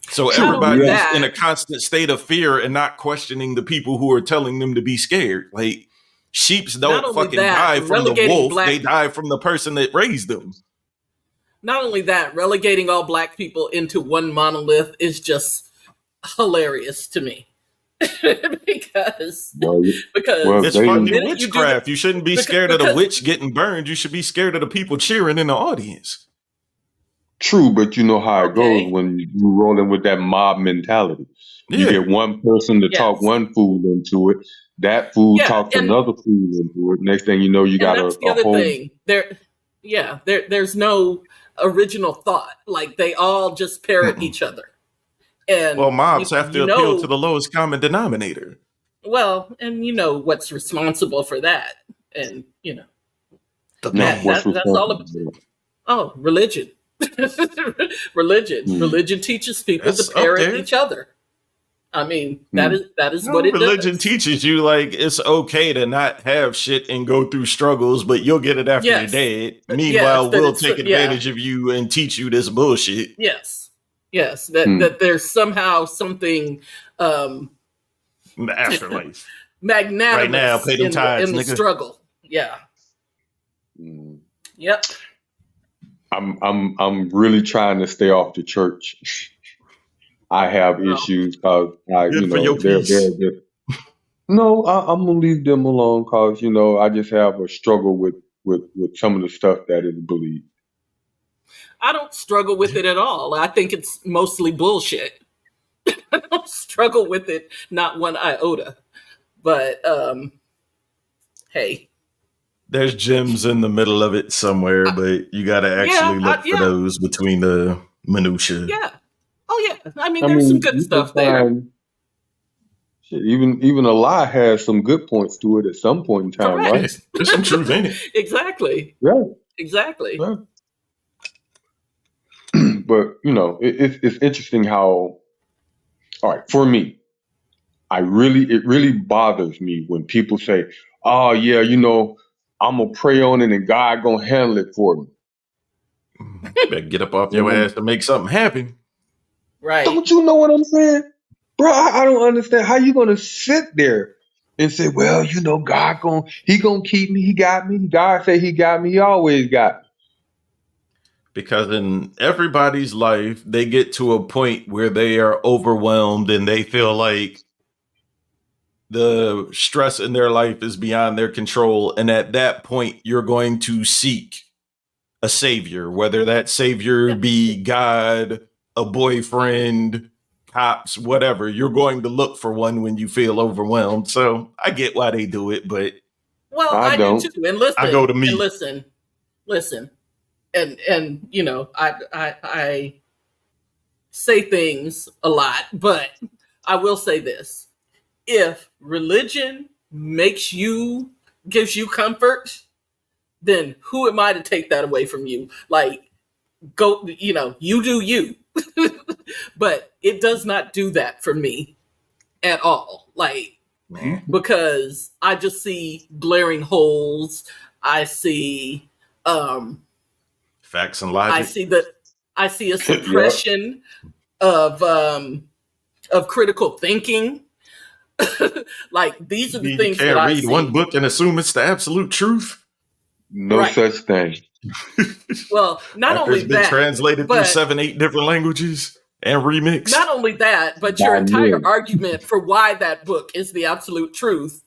Speaker 3: So
Speaker 2: true,
Speaker 1: Not only
Speaker 3: everybody is
Speaker 1: that,
Speaker 3: in a constant state of fear and not questioning the people who are telling them to be scared. Like, sheeps
Speaker 1: not
Speaker 3: don't
Speaker 1: only
Speaker 3: fucking
Speaker 1: that,
Speaker 3: die from the
Speaker 1: relegating
Speaker 3: wolf, they
Speaker 1: black
Speaker 3: die from the person that raised them.
Speaker 1: not only that, relegating all black people into one monolith is just hilarious to me. because
Speaker 2: well, well,
Speaker 3: It's
Speaker 1: because
Speaker 2: they,
Speaker 1: the
Speaker 3: fucking
Speaker 1: minute you do that,
Speaker 3: witchcraft. You shouldn't be scared of the
Speaker 1: because
Speaker 3: witch getting burned. You should be scared of the people cheering in the audience.
Speaker 2: true, but you know how it goes
Speaker 1: okay,
Speaker 2: when you rolling with that mob mentality. You
Speaker 3: Yeah.
Speaker 2: get one person to talk
Speaker 1: yes,
Speaker 2: one fool into it. That fool
Speaker 1: yeah,
Speaker 2: talks another fool into it. Next thing you know, you
Speaker 1: and
Speaker 2: got
Speaker 1: that's the
Speaker 2: a
Speaker 1: other
Speaker 2: whole.
Speaker 1: thing. There's no original thought. Like, they all just parrot
Speaker 3: Mm-mm.
Speaker 1: each other,
Speaker 3: Well,
Speaker 1: and
Speaker 3: mobs have to
Speaker 1: you
Speaker 3: appeal to
Speaker 1: know
Speaker 3: the lowest common denominator.
Speaker 1: well, and you know what's responsible for that, and
Speaker 3: The
Speaker 2: No,
Speaker 3: man.
Speaker 2: what's
Speaker 1: that's all
Speaker 2: responsible
Speaker 1: about.
Speaker 2: for that?
Speaker 1: Oh, religion.
Speaker 2: Hmm.
Speaker 1: Religion teaches people to
Speaker 3: That's up
Speaker 1: parrot
Speaker 3: there.
Speaker 1: each other. I mean,
Speaker 2: Hmm.
Speaker 1: that is
Speaker 3: No,
Speaker 1: what it
Speaker 3: religion
Speaker 1: does.
Speaker 3: teaches you like it's okay to not have shit and go through struggles, but you'll get it after you're
Speaker 1: Yes,
Speaker 3: dead.
Speaker 1: yes,
Speaker 3: Meanwhile,
Speaker 1: that
Speaker 3: we'll
Speaker 1: it's
Speaker 3: take
Speaker 1: yeah,
Speaker 3: advantage of you and teach you this bullshit.
Speaker 1: yes, yes.
Speaker 2: Hmm.
Speaker 1: That there's somehow something um,
Speaker 3: In the afterlife. Right now,
Speaker 1: magnanimous
Speaker 3: pay them tithes,
Speaker 1: in the
Speaker 3: nigga.
Speaker 1: struggle. Yeah.
Speaker 2: Hmm.
Speaker 1: Yep.
Speaker 2: I'm really trying to stay off the church. I have
Speaker 1: Well,
Speaker 2: issues because
Speaker 3: Good for your
Speaker 2: they're
Speaker 3: peace.
Speaker 2: just no. I'm gonna leave them alone because I just have a struggle with some of the stuff that is believed.
Speaker 1: I don't struggle with it at all. I think it's mostly bullshit. I don't struggle with it, not one iota. But hey,
Speaker 3: There's gems in the middle of it somewhere,
Speaker 1: I,
Speaker 3: but you got to actually look for
Speaker 1: yeah,
Speaker 3: those between the minutia.
Speaker 1: yeah. Oh yeah. I mean,
Speaker 2: I
Speaker 1: there's some
Speaker 2: mean,
Speaker 1: good
Speaker 2: you can
Speaker 1: stuff there.
Speaker 2: find shit, even a lie has some good points to it at some point in time, right?
Speaker 3: Yeah,
Speaker 1: Correct.
Speaker 3: there's some truth in it.
Speaker 1: Exactly.
Speaker 2: Yeah,
Speaker 1: Exactly.
Speaker 2: yeah. But it's interesting how. All right, for me, it really bothers me when people say, "Oh yeah, I'm gonna pray on it and God gonna handle it for me."
Speaker 3: Better get up off your
Speaker 2: And
Speaker 3: ass and make something happen.
Speaker 1: Right.
Speaker 2: don't you know what I'm saying, bro? I don't understand how you gonna sit there and say, "Well, God he gonna keep me. He got me. God say He got me. He always got me."
Speaker 3: Because in everybody's life, they get to a point where they are overwhelmed and they feel like the stress in their life is beyond their control. And at that point, you're going to seek a savior, whether that savior be God, a boyfriend, cops, whatever. You're going to look for one when you feel overwhelmed. So I get why they do it, but
Speaker 1: Well,
Speaker 2: I
Speaker 1: I do
Speaker 2: don't.
Speaker 1: too. And
Speaker 3: I go to me.
Speaker 1: listen. And you know, I say things a lot, but I will say this. If religion gives you comfort, then who am I to take that away from you? Like, go, you do you. But it does not do that for me at all. Like, because I just see glaring holes. I see,
Speaker 3: Facts and
Speaker 1: I
Speaker 3: logic.
Speaker 1: see that, I see a
Speaker 2: Yep.
Speaker 1: suppression of critical thinking. Like, these are the
Speaker 3: You
Speaker 1: things that
Speaker 3: can't
Speaker 1: I
Speaker 3: read one
Speaker 1: see.
Speaker 3: book and assume it's the absolute truth.
Speaker 2: No
Speaker 1: Right.
Speaker 2: such thing.
Speaker 1: Well, not
Speaker 3: After
Speaker 1: only
Speaker 3: it's been
Speaker 1: that,
Speaker 3: translated through
Speaker 1: but
Speaker 3: 7-8 different languages and remixed.
Speaker 1: not only that, but your
Speaker 2: By
Speaker 1: entire
Speaker 2: men.
Speaker 1: argument for why that book is the absolute truth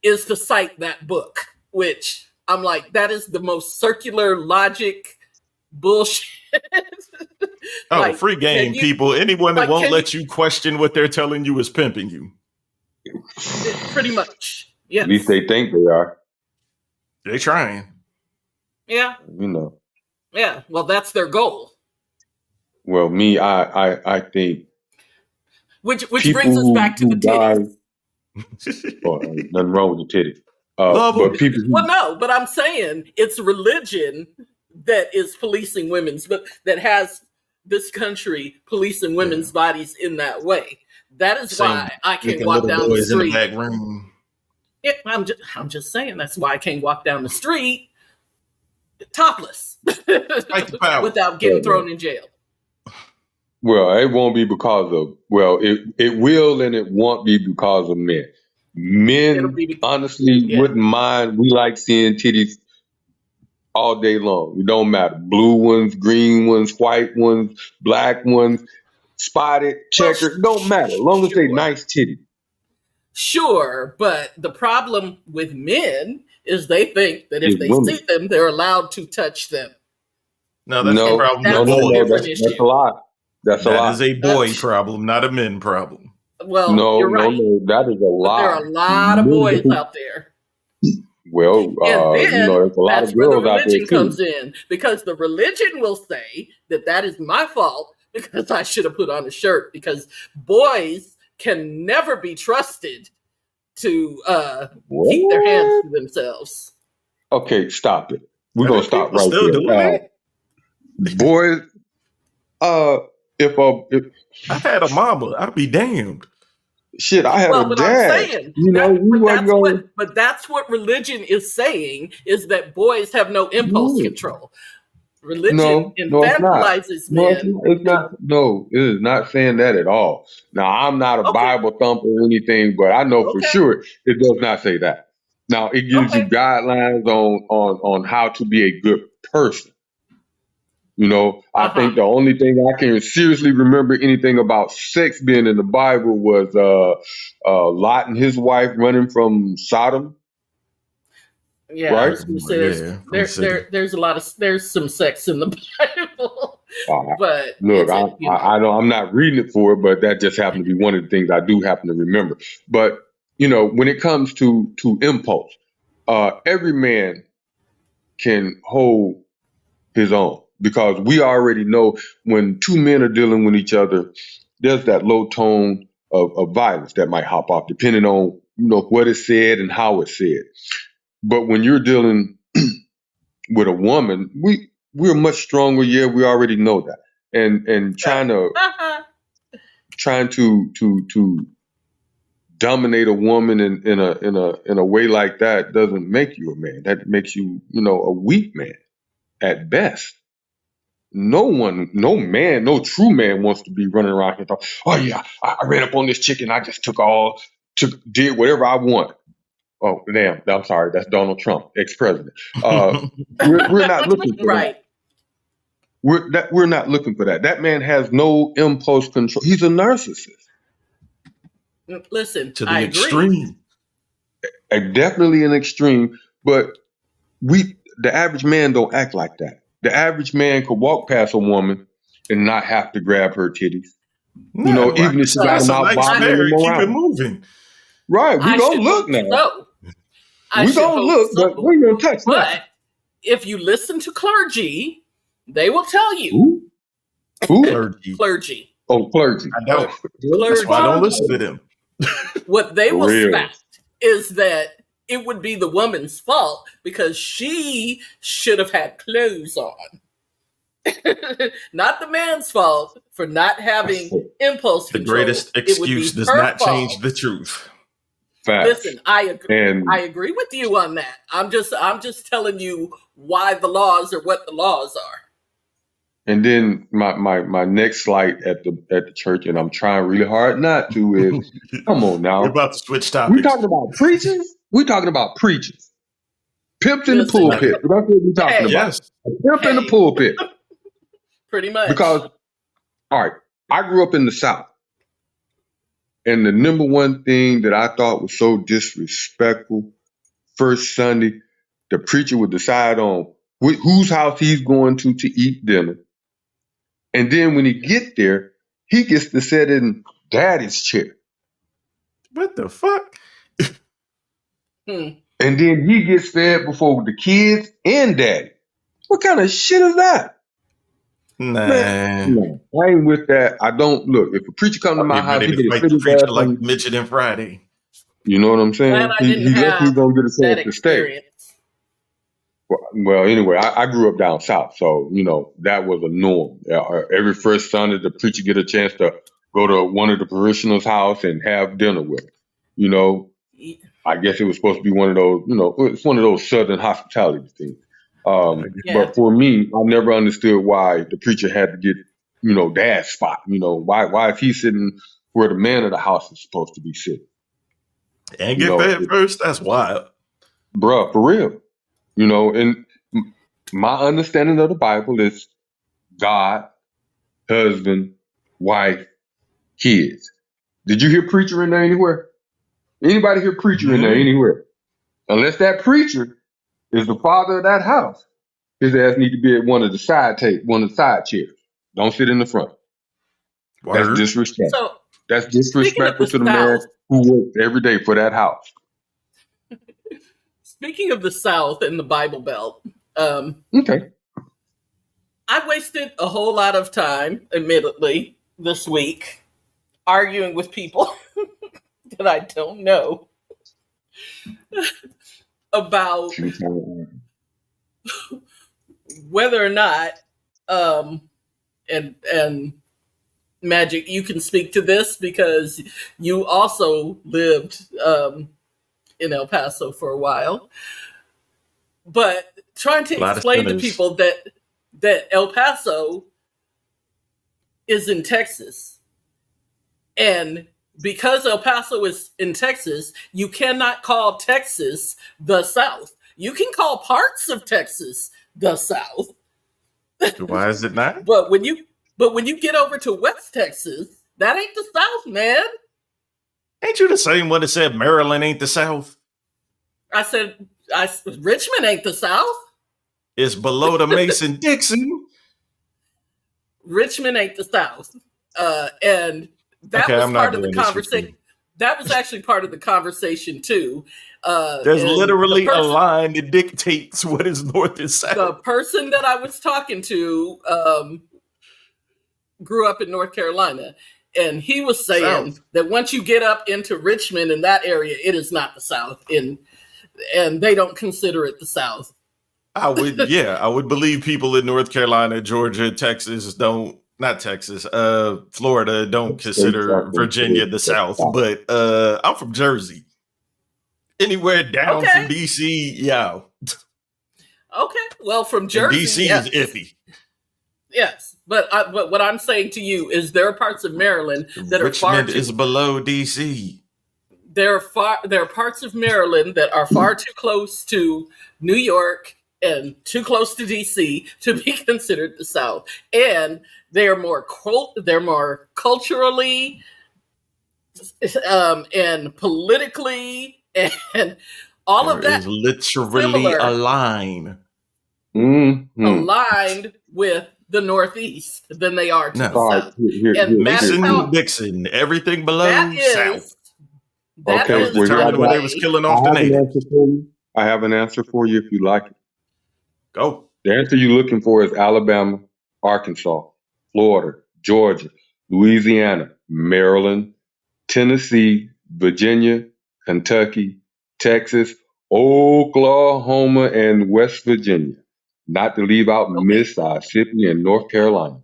Speaker 1: is to cite that book, which I'm like, that is the most circular logic bullshit.
Speaker 3: Oh,
Speaker 1: Like,
Speaker 3: free game, people. Anyone that
Speaker 1: like,
Speaker 3: won't
Speaker 1: can
Speaker 3: let you question what they're telling you is pimping you.
Speaker 1: pretty much,
Speaker 2: At least
Speaker 1: yes,
Speaker 2: they think they are.
Speaker 3: They trying.
Speaker 1: yeah,
Speaker 2: You know.
Speaker 1: yeah. Well, that's their goal.
Speaker 2: Well, me, I think
Speaker 1: Which
Speaker 2: people
Speaker 1: brings us back to the
Speaker 2: who die.
Speaker 1: titties.
Speaker 2: Well, nothing wrong with the titty.
Speaker 3: Love
Speaker 2: But
Speaker 3: them.
Speaker 2: people
Speaker 1: Well,
Speaker 2: who
Speaker 1: no, but I'm saying it's religion that is policing women's, but that has this country policing women's
Speaker 3: Yeah.
Speaker 1: bodies in that way. That is
Speaker 3: Same
Speaker 1: why I can't
Speaker 3: making
Speaker 1: walk
Speaker 3: little
Speaker 1: down the
Speaker 3: boys in the
Speaker 1: street.
Speaker 3: back room.
Speaker 1: Yeah, I'm just saying that's why I can't walk down the street topless
Speaker 3: Fight the power.
Speaker 1: without getting thrown in jail.
Speaker 2: well, it won't be because of it will and it won't be because of men.
Speaker 1: It'll
Speaker 2: Men
Speaker 1: be
Speaker 2: honestly
Speaker 1: yeah.
Speaker 2: wouldn't mind. We like seeing titties all day long. It don't matter. Blue ones, green ones, white ones, black ones, spotted,
Speaker 1: Well,
Speaker 2: checkered, don't matter. As long as they nice titties.
Speaker 1: sure, but the problem with men is they think that if
Speaker 2: Is
Speaker 1: they see
Speaker 2: women.
Speaker 1: them, they're allowed to touch them.
Speaker 3: No, that's the
Speaker 1: And
Speaker 2: No,
Speaker 3: problem
Speaker 2: no,
Speaker 3: with
Speaker 1: that's
Speaker 2: no,
Speaker 1: a
Speaker 2: no.
Speaker 3: boys.
Speaker 1: different
Speaker 2: That's a
Speaker 1: issue.
Speaker 2: lie. That's a
Speaker 3: That
Speaker 2: lie.
Speaker 3: is a boy problem, not a men problem.
Speaker 1: Well,
Speaker 2: No,
Speaker 1: you're
Speaker 2: no,
Speaker 1: right.
Speaker 2: no. That is a
Speaker 1: But there
Speaker 2: lie.
Speaker 1: are a lot of
Speaker 2: Men
Speaker 1: boys
Speaker 2: do-
Speaker 1: out there.
Speaker 2: Well,
Speaker 1: And then
Speaker 2: there's a lot
Speaker 1: that's
Speaker 2: of
Speaker 1: where the
Speaker 2: girls out there
Speaker 1: religion
Speaker 2: too.
Speaker 1: comes in, because the religion will say that that is my fault because I should have put on a shirt, because boys can never be trusted to keep their hands
Speaker 2: What?
Speaker 1: to themselves.
Speaker 2: Okay, stop it. We're
Speaker 3: Are
Speaker 2: gonna
Speaker 3: there
Speaker 2: stop
Speaker 3: people
Speaker 2: right
Speaker 3: still doing
Speaker 2: there.
Speaker 3: that?
Speaker 2: Boys, if
Speaker 3: I had a mama. I'd be damned.
Speaker 2: shit, I had
Speaker 1: Well,
Speaker 2: a
Speaker 1: but I'm
Speaker 2: dad.
Speaker 1: saying
Speaker 2: You know,
Speaker 1: that,
Speaker 2: we wasn't going.
Speaker 1: but that's what religion is saying, is that boys have no impulse
Speaker 2: No,
Speaker 1: control. Religion
Speaker 2: no, no, it's not.
Speaker 1: infantilizes
Speaker 2: No, it's
Speaker 1: men.
Speaker 2: not. It's not. No, it is not saying that at all. Now, I'm not a
Speaker 1: Okay,
Speaker 2: Bible thumper or anything, but I know for
Speaker 1: okay,
Speaker 2: sure it does not say that. Now, it gives you
Speaker 1: okay.
Speaker 2: guidelines on how to be a good person. You know, I
Speaker 1: Uh-huh.
Speaker 2: think the only thing I can seriously remember anything about sex being in the Bible was Lot and his wife running from Sodom,
Speaker 1: Yeah, I
Speaker 2: right?
Speaker 1: was going to say
Speaker 3: Yeah, from the city.
Speaker 1: there's some sex in the Bible,
Speaker 2: Uh,
Speaker 1: but
Speaker 2: Look, I know I'm not reading it for it, but that just happened to be one of the things I do happen to remember. But when it comes to impulse, every man can hold his own, because we already know when two men are dealing with each other, there's that low tone of violence that might hop off depending on what is said and how it's said. But when you're dealing with a woman, we're much stronger. Yeah, we already know that. And
Speaker 1: right.
Speaker 2: trying to dominate a woman in a way like that doesn't make you a man. That makes you a weak man at best. No one, no man, no true man wants to be running around here talking, oh yeah, I ran up on this chick and I just did whatever I want. Oh damn, I'm sorry, that's Donald Trump, ex-president. We're not looking for that.
Speaker 1: Right.
Speaker 2: We're not looking for that. That man has no impulse control. He's a narcissist.
Speaker 1: Listen,
Speaker 3: To
Speaker 1: I
Speaker 3: the
Speaker 1: agree.
Speaker 3: extreme.
Speaker 2: Definitely an extreme, but the average man don't act like that. The average man could walk past a woman and not have to grab her titties.
Speaker 3: No, I
Speaker 2: Even if
Speaker 3: can
Speaker 2: she
Speaker 3: say
Speaker 2: got
Speaker 3: that's
Speaker 2: them
Speaker 3: a
Speaker 2: out
Speaker 3: nice
Speaker 2: bobbling
Speaker 3: pair
Speaker 2: them
Speaker 3: and keep it
Speaker 2: around.
Speaker 3: moving.
Speaker 2: Right. We
Speaker 1: I
Speaker 2: gonna
Speaker 1: should
Speaker 2: look
Speaker 1: hope
Speaker 2: now.
Speaker 1: so. I
Speaker 2: We
Speaker 1: should
Speaker 2: gonna
Speaker 1: hope
Speaker 2: look,
Speaker 1: so.
Speaker 2: but we ain't gonna touch
Speaker 1: But
Speaker 2: nothing.
Speaker 1: if you listen to clergy, they will tell you.
Speaker 2: Who?
Speaker 3: Clergy.
Speaker 2: Oh, clergy.
Speaker 3: I don't.
Speaker 2: Oh,
Speaker 3: That's why I don't listen to them.
Speaker 1: What they
Speaker 2: For
Speaker 1: will
Speaker 2: real.
Speaker 1: smack is that it would be the woman's fault because she should have had clothes on. Not the man's fault for not having impulse
Speaker 3: The
Speaker 1: control.
Speaker 3: greatest excuse does not change the truth.
Speaker 2: Facts.
Speaker 1: Listen, I agree.
Speaker 2: And
Speaker 1: I agree with you on that. I'm just telling you why the laws are what the laws are.
Speaker 2: and then my next slight at the church, and I'm trying really hard not to, is come on now.
Speaker 3: We're about to switch
Speaker 2: We
Speaker 3: topics.
Speaker 2: talking about preachers? We talking about preachers. Pimps in the
Speaker 1: Listen,
Speaker 2: pulpit. That's what we talking about.
Speaker 3: Yes.
Speaker 2: A pimp in the pulpit.
Speaker 1: pretty much.
Speaker 2: Because, all right, I grew up in the South. And the number one thing that I thought was so disrespectful, first Sunday, the preacher would decide on whose house he's going to eat dinner. And then when he get there, he gets to sit in daddy's chair.
Speaker 3: What the fuck?
Speaker 2: And then he gets fed before the kids and daddy. What kind of shit is that?
Speaker 3: Nah.
Speaker 2: Man, no, I ain't with that. I don't look. If a preacher come to my
Speaker 3: Get
Speaker 2: house,
Speaker 3: ready
Speaker 2: he
Speaker 3: to
Speaker 2: get a
Speaker 3: fight the
Speaker 2: city
Speaker 3: preacher
Speaker 2: bath
Speaker 3: like
Speaker 2: on.
Speaker 3: the midget in Friday.
Speaker 2: You know what I'm saying?
Speaker 1: Glad I
Speaker 2: He
Speaker 1: didn't
Speaker 2: definitely
Speaker 1: have
Speaker 2: gonna get a
Speaker 1: that
Speaker 2: chance to stay.
Speaker 1: experience.
Speaker 2: Well, anyway, I grew up down south, so that was a norm. Every first Sunday, the preacher get a chance to go to one of the parishioners' house and have dinner with him. I guess it was supposed to be one of those. It's one of those southern hospitality things.
Speaker 1: Yeah.
Speaker 2: But for me, I never understood why the preacher had to get dad's spot. Why is he sitting where the man of the house is supposed to be sitting?
Speaker 3: And get fed first? That's wild.
Speaker 2: Bruh, for real. And my understanding of the Bible is God, husband, wife, kids. Did you hear preacher in there anywhere? Anybody hear preacher in there anywhere? Unless that preacher is the father of that house, his ass need to be at one of the side chairs. Don't sit in the front.
Speaker 3: Word.
Speaker 2: That's disrespectful.
Speaker 1: So
Speaker 2: That's disrespectful to the
Speaker 1: South,
Speaker 2: man who works every day for that house.
Speaker 1: speaking of the South and the Bible Belt,
Speaker 2: Okay.
Speaker 1: I wasted a whole lot of time, admittedly, this week arguing with people that I don't know about whether or not, and Magic, you can speak to this because you also lived in El Paso for a while. But trying to explain to people that El Paso is in Texas. And because El Paso is in Texas, you cannot call Texas the South. You can call parts of Texas the South.
Speaker 3: Why is it not?
Speaker 1: But when you get over to West Texas, that ain't the South, man.
Speaker 3: Ain't you the same one that said Maryland ain't the South?
Speaker 1: I said Richmond ain't the South.
Speaker 3: It's below the Mason-Dixon.
Speaker 1: Richmond ain't the South. And that was part of the conversation. That was actually part of the conversation too.
Speaker 3: There's literally a line that dictates what is north and south.
Speaker 1: The person that I was talking to grew up in North Carolina, and he was saying that once you get up into Richmond in that area, it is not the South, and they don't consider it the South.
Speaker 3: I would believe people in North Carolina, Georgia, Texas Florida don't consider Virginia the South, but I'm from Jersey. Anywhere down from DC, yeah.
Speaker 1: Okay, well, from Jersey,
Speaker 3: and DC is iffy.
Speaker 1: Yes, but what I'm saying to you is there are parts of Maryland that
Speaker 3: Richmond is below DC.
Speaker 1: There are parts of Maryland that are far too close to New York and too close to DC to be considered the South. And they're more culturally and politically and all
Speaker 3: There
Speaker 1: of that
Speaker 3: is literally a
Speaker 1: similar,
Speaker 3: line.
Speaker 1: aligned with the Northeast than they are to
Speaker 3: No.
Speaker 1: the
Speaker 2: All right,
Speaker 1: South. And that's
Speaker 3: Mason
Speaker 1: how
Speaker 3: Dixon, everything below
Speaker 1: that
Speaker 3: South.
Speaker 1: is. That
Speaker 2: Okay,
Speaker 3: That was
Speaker 1: is
Speaker 3: the
Speaker 2: well, here I
Speaker 3: time
Speaker 1: the
Speaker 3: when
Speaker 2: got.
Speaker 3: they was
Speaker 1: way.
Speaker 3: killing
Speaker 2: I
Speaker 3: off the
Speaker 2: have an
Speaker 3: natives.
Speaker 2: answer for you. I have an answer for you if you like it.
Speaker 3: Go.
Speaker 2: The answer you're looking for is Alabama, Arkansas, Florida, Georgia, Louisiana, Maryland, Tennessee, Virginia, Kentucky, Texas, Oklahoma, and West Virginia. Not to leave out
Speaker 1: Okay.
Speaker 2: Mississippi and North Carolina.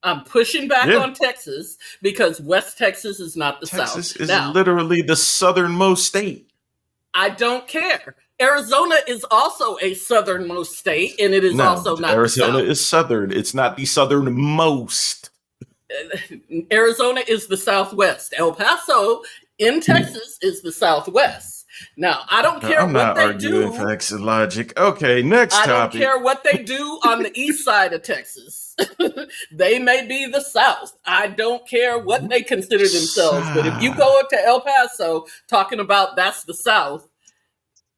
Speaker 1: I'm pushing back
Speaker 3: Yeah.
Speaker 1: on Texas because West Texas is not the
Speaker 3: Texas
Speaker 1: South.
Speaker 3: is
Speaker 1: Now,
Speaker 3: literally the southernmost state.
Speaker 1: I don't care. Arizona is also a southernmost state, and it is
Speaker 3: No,
Speaker 1: also not
Speaker 3: Arizona
Speaker 1: the South.
Speaker 3: is southern. It's not the southernmost.
Speaker 1: Arizona is the Southwest. El Paso in Texas is the Southwest. Now, I don't care
Speaker 3: I'm
Speaker 1: what
Speaker 3: not
Speaker 1: they
Speaker 3: arguing
Speaker 1: do.
Speaker 3: facts and logic. Okay, next
Speaker 1: I don't
Speaker 3: topic.
Speaker 1: care what they do on the east side of Texas. They may be the South. I don't care what they consider themselves. But if you go up to El Paso talking about that's the South,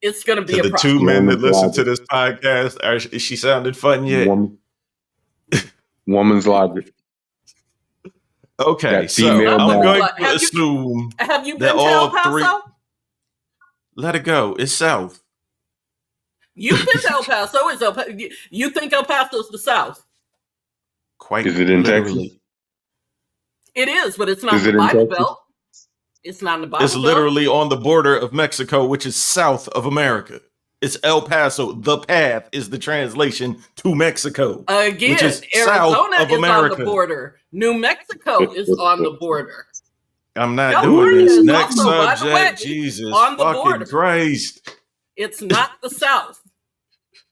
Speaker 1: it's going to be
Speaker 3: To
Speaker 1: a
Speaker 3: the two
Speaker 1: problem.
Speaker 3: men that
Speaker 2: Woman's
Speaker 3: listen
Speaker 2: logic.
Speaker 3: to this podcast, is she sounding fun yet?
Speaker 2: Woman's logic.
Speaker 3: Okay,
Speaker 2: That
Speaker 3: so
Speaker 2: female
Speaker 3: I'm
Speaker 2: matter.
Speaker 3: going
Speaker 1: Like,
Speaker 3: to assume
Speaker 1: have you
Speaker 3: that
Speaker 1: been to El
Speaker 3: all three.
Speaker 1: Paso?
Speaker 3: Let it go. It's South.
Speaker 1: You've been to El Paso. You think El Paso's the South?
Speaker 3: Quite
Speaker 2: Is it in
Speaker 3: literally.
Speaker 2: Texas?
Speaker 1: It is, but it's not
Speaker 2: Is
Speaker 1: in
Speaker 2: it
Speaker 1: the
Speaker 2: in
Speaker 1: Bible
Speaker 2: Texas?
Speaker 1: Belt. It's not in the Bible
Speaker 3: It's
Speaker 1: Belt.
Speaker 3: literally on the border of Mexico, which is south of America. It's El Paso. The path is the translation to Mexico.
Speaker 1: Again,
Speaker 3: which is
Speaker 1: Arizona
Speaker 3: south of
Speaker 1: is
Speaker 3: America.
Speaker 1: on the border. New Mexico is on the border.
Speaker 3: I'm not
Speaker 1: California
Speaker 3: doing this.
Speaker 1: is
Speaker 3: Next
Speaker 1: also, by the way,
Speaker 3: subject. Jesus
Speaker 1: on the
Speaker 3: fucking
Speaker 1: border.
Speaker 3: Christ.
Speaker 1: It's not the South.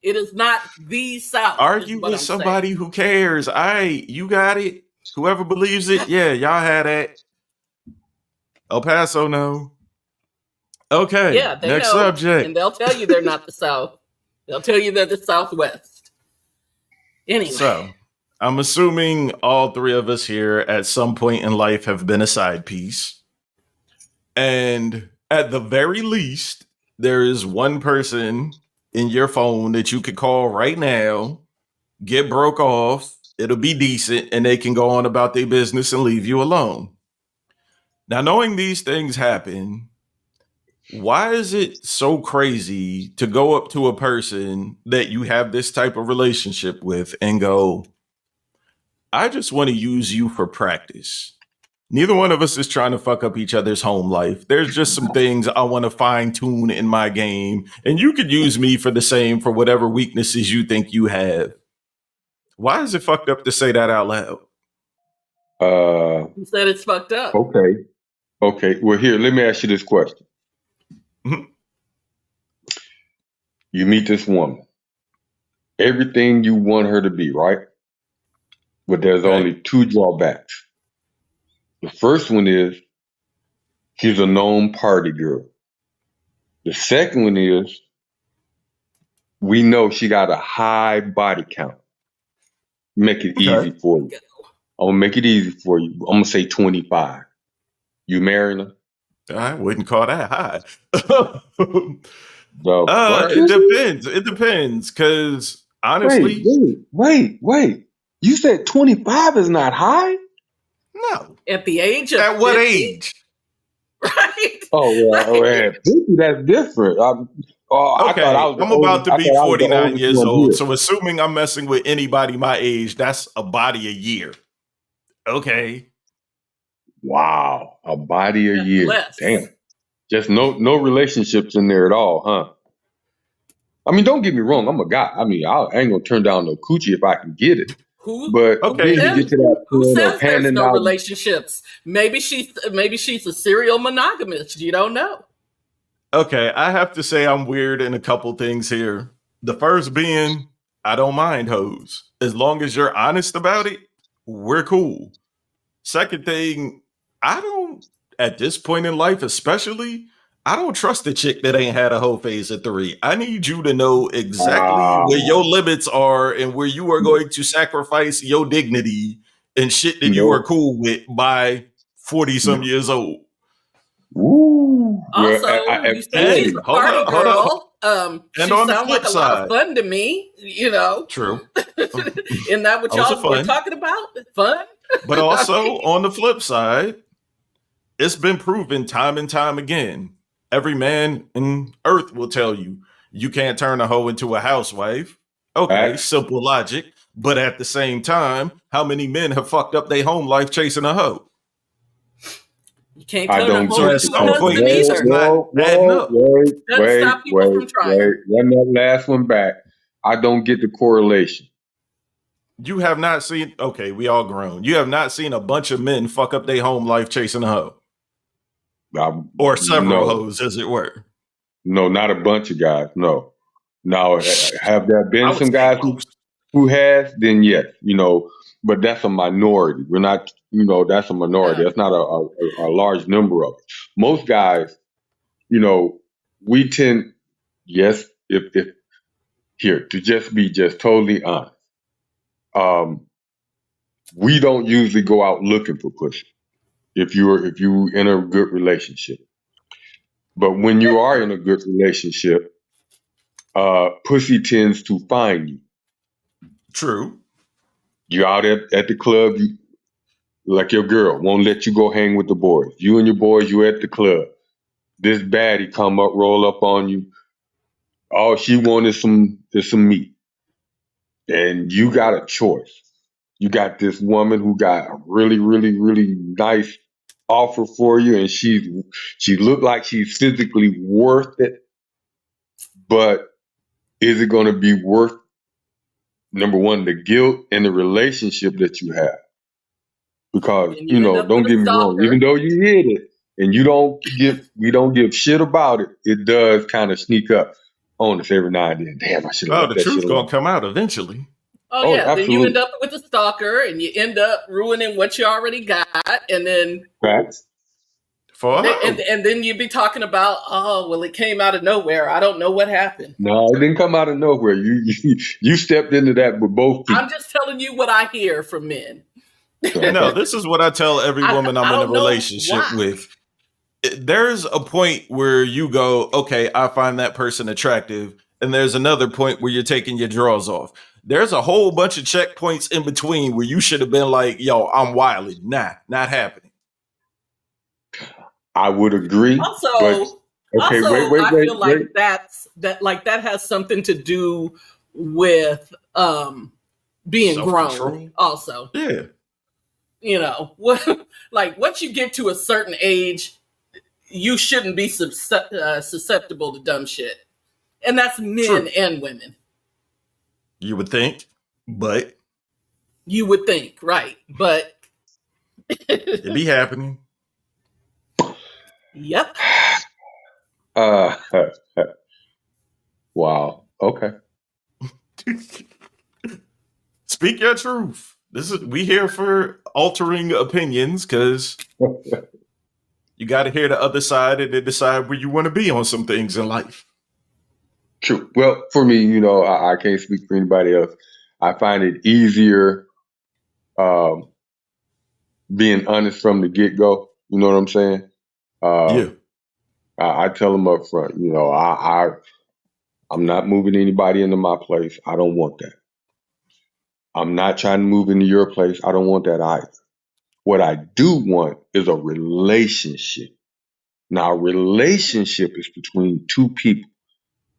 Speaker 1: It is not the South.
Speaker 3: Argue with somebody who cares. You got it. Whoever believes it, yeah, y'all had that. El Paso, no. Okay.
Speaker 1: Yeah, they
Speaker 3: next
Speaker 1: know,
Speaker 3: subject.
Speaker 1: and they'll tell you they're not the South. They'll tell you they're the Southwest. Anyway.
Speaker 3: So, I'm assuming all three of us here at some point in life have been a side piece. And at the very least, there is one person in your phone that you could call right now, get broke off, it'll be decent, and they can go on about their business and leave you alone. Now, knowing these things happen, why is it so crazy to go up to a person that you have this type of relationship with and go, I just want to use you for practice? Neither one of us is trying to fuck up each other's home life. There's just some things I want to fine tune in my game, and you could use me for the same for whatever weaknesses you think you have. Why is it fucked up to say that out loud?
Speaker 1: You said it's fucked up.
Speaker 2: Okay. Well, here, let me ask you this question.
Speaker 3: Mhm.
Speaker 2: You meet this woman. Everything you want her to be, right? But there's
Speaker 3: Okay.
Speaker 2: only two drawbacks. The first one is she's a known party girl. The second one is we know she got a high body count. Make it easy for you. I'm going to make it easy for you. I'm going to say 25. You marrying her?
Speaker 3: I wouldn't call that high.
Speaker 2: The
Speaker 3: It depends. It depends. Because honestly,
Speaker 2: Wait. You said 25 is not high?
Speaker 3: no.
Speaker 1: At the age of
Speaker 3: At what
Speaker 1: 50,
Speaker 3: age?
Speaker 1: right?
Speaker 2: Oh, well,
Speaker 1: Right.
Speaker 2: at 50, that's different. I
Speaker 3: Okay,
Speaker 2: thought I was the
Speaker 3: I'm about
Speaker 2: oldest,
Speaker 3: to be 49 years
Speaker 2: one
Speaker 3: old.
Speaker 2: here.
Speaker 3: So assuming I'm messing with anybody my age, that's a body a year. Okay.
Speaker 2: Wow, a body a
Speaker 1: That's
Speaker 2: year.
Speaker 1: less.
Speaker 2: Damn. Just no relationships in there at all, huh? I mean, don't get me wrong. I'm a guy. I mean, I ain't gonna turn down no coochie if I can get it. But
Speaker 3: Okay.
Speaker 2: then you get to that
Speaker 1: Who
Speaker 2: point
Speaker 1: says
Speaker 2: of
Speaker 1: there's
Speaker 2: handing
Speaker 1: no
Speaker 2: out.
Speaker 1: relationships? Maybe she's a serial monogamist. You don't know.
Speaker 3: Okay, I have to say I'm weird in a couple things here. The first being, I don't mind hoes. As long as you're honest about it, we're cool. Second thing, at this point in life especially, I don't trust a chick that ain't had a whole phase of 3. I need you to know exactly
Speaker 2: Ah,
Speaker 3: where your limits are and where you are going to sacrifice your dignity and shit that you are
Speaker 2: no.
Speaker 3: cool with by 40 some years old.
Speaker 2: Woo. Well,
Speaker 1: Also,
Speaker 2: at
Speaker 1: you said she's
Speaker 2: 40,
Speaker 1: a
Speaker 3: Hold
Speaker 1: party
Speaker 3: up, hold up.
Speaker 1: girl.
Speaker 3: And
Speaker 1: She
Speaker 3: on the
Speaker 1: sounds like
Speaker 3: flip
Speaker 1: a lot of
Speaker 3: side,
Speaker 1: fun to me.
Speaker 3: true.
Speaker 1: Isn't that what
Speaker 3: Also
Speaker 1: y'all were
Speaker 3: fun.
Speaker 1: talking about? Fun?
Speaker 3: But also on the flip side, it's been proven time and time again. Every man in earth will tell you, you can't turn a hoe into a housewife. Okay,
Speaker 2: facts.
Speaker 3: simple logic. But at the same time, how many men have fucked up their home life chasing a hoe?
Speaker 1: You can't
Speaker 2: I
Speaker 1: turn a
Speaker 2: don't
Speaker 1: hoe
Speaker 3: So
Speaker 2: get
Speaker 3: at
Speaker 2: the
Speaker 1: into a
Speaker 3: some
Speaker 2: question.
Speaker 3: point,
Speaker 1: husband
Speaker 3: it's
Speaker 1: either.
Speaker 3: just not adding up.
Speaker 1: Doesn't stop people from trying.
Speaker 2: Run that last one back. I don't get the correlation.
Speaker 3: You have not seen, okay, we all grown. You have not seen a bunch of men fuck up their home life chasing a hoe. Or several
Speaker 2: No,
Speaker 3: hoes, as it were.
Speaker 2: no, not a bunch of guys. No. Now, have there
Speaker 3: I
Speaker 2: been
Speaker 3: would
Speaker 2: some
Speaker 3: say
Speaker 2: guys
Speaker 3: most.
Speaker 2: who has? Then yes, but that's a minority. We're not, that's a minority. That's not a large number of it. Most guys, you know, we tend, yes, if here to just totally honest, um, we don't usually go out looking for pussy if you in a good relationship. But when you are in a good relationship, pussy tends to find you.
Speaker 3: True.
Speaker 2: You out at the club, like your girl won't let you go hang with the boys. You and your boys, you at the club. This baddie come up, roll up on you. All she want is some meat, and you got a choice. You got this woman who got a really, really, really nice offer for you, and she looked like she's physically worth it. But is it going to be worth, number one, the guilt and the relationship that you have? Because
Speaker 1: And you end up
Speaker 2: don't
Speaker 1: with a
Speaker 2: get me wrong, even
Speaker 1: stalker.
Speaker 2: though you hid it and we don't give shit about it, it does kind of sneak up on us every now and then. Damn, I should have
Speaker 3: Oh,
Speaker 2: left
Speaker 3: the
Speaker 2: that shit
Speaker 3: truth gonna
Speaker 2: alone.
Speaker 3: come out eventually.
Speaker 1: Oh
Speaker 2: Oh,
Speaker 1: yeah, then you end
Speaker 2: absolutely.
Speaker 1: up with a stalker, and you end up ruining what you already got, and then
Speaker 2: Facts.
Speaker 3: For a hoe.
Speaker 1: and then you'd be talking about, oh well, it came out of nowhere. I don't know what happened.
Speaker 2: No, it didn't come out of nowhere. You stepped into that with both feet.
Speaker 1: I'm just telling you what I hear from men.
Speaker 3: No, this is what I tell every woman I'm
Speaker 1: I
Speaker 3: in a
Speaker 1: don't know
Speaker 3: relationship
Speaker 1: why.
Speaker 3: with. There's a point where you go, okay, I find that person attractive. And there's another point where you're taking your drawers off. There's a whole bunch of checkpoints in between where you should have been like, yo, I'm wilding. Nah, not happening.
Speaker 2: I would agree, but
Speaker 1: Also,
Speaker 2: okay,
Speaker 1: I feel
Speaker 2: wait.
Speaker 1: like that has something to do with being grown.
Speaker 3: Self-control.
Speaker 1: Also,
Speaker 3: Yeah.
Speaker 1: what like once you get to a certain age, you shouldn't be susceptible to dumb shit, and that's men
Speaker 3: True.
Speaker 1: and women.
Speaker 3: You would think, but
Speaker 1: You would think, right? But
Speaker 3: it be happening.
Speaker 1: yep.
Speaker 2: Uh, wow. Okay.
Speaker 3: Speak your truth. We here for altering opinions because you got to hear the other side and then decide where you want to be on some things in life.
Speaker 2: True. Well, for me, I can't speak for anybody else. I find it easier um, being honest from the get go. You know what I'm saying? Uh,
Speaker 3: Yeah,
Speaker 2: I tell them up front. I'm not moving anybody into my place. I don't want that. I'm not trying to move into your place. I don't want that either. What I do want is a relationship. Now, a relationship is between two people,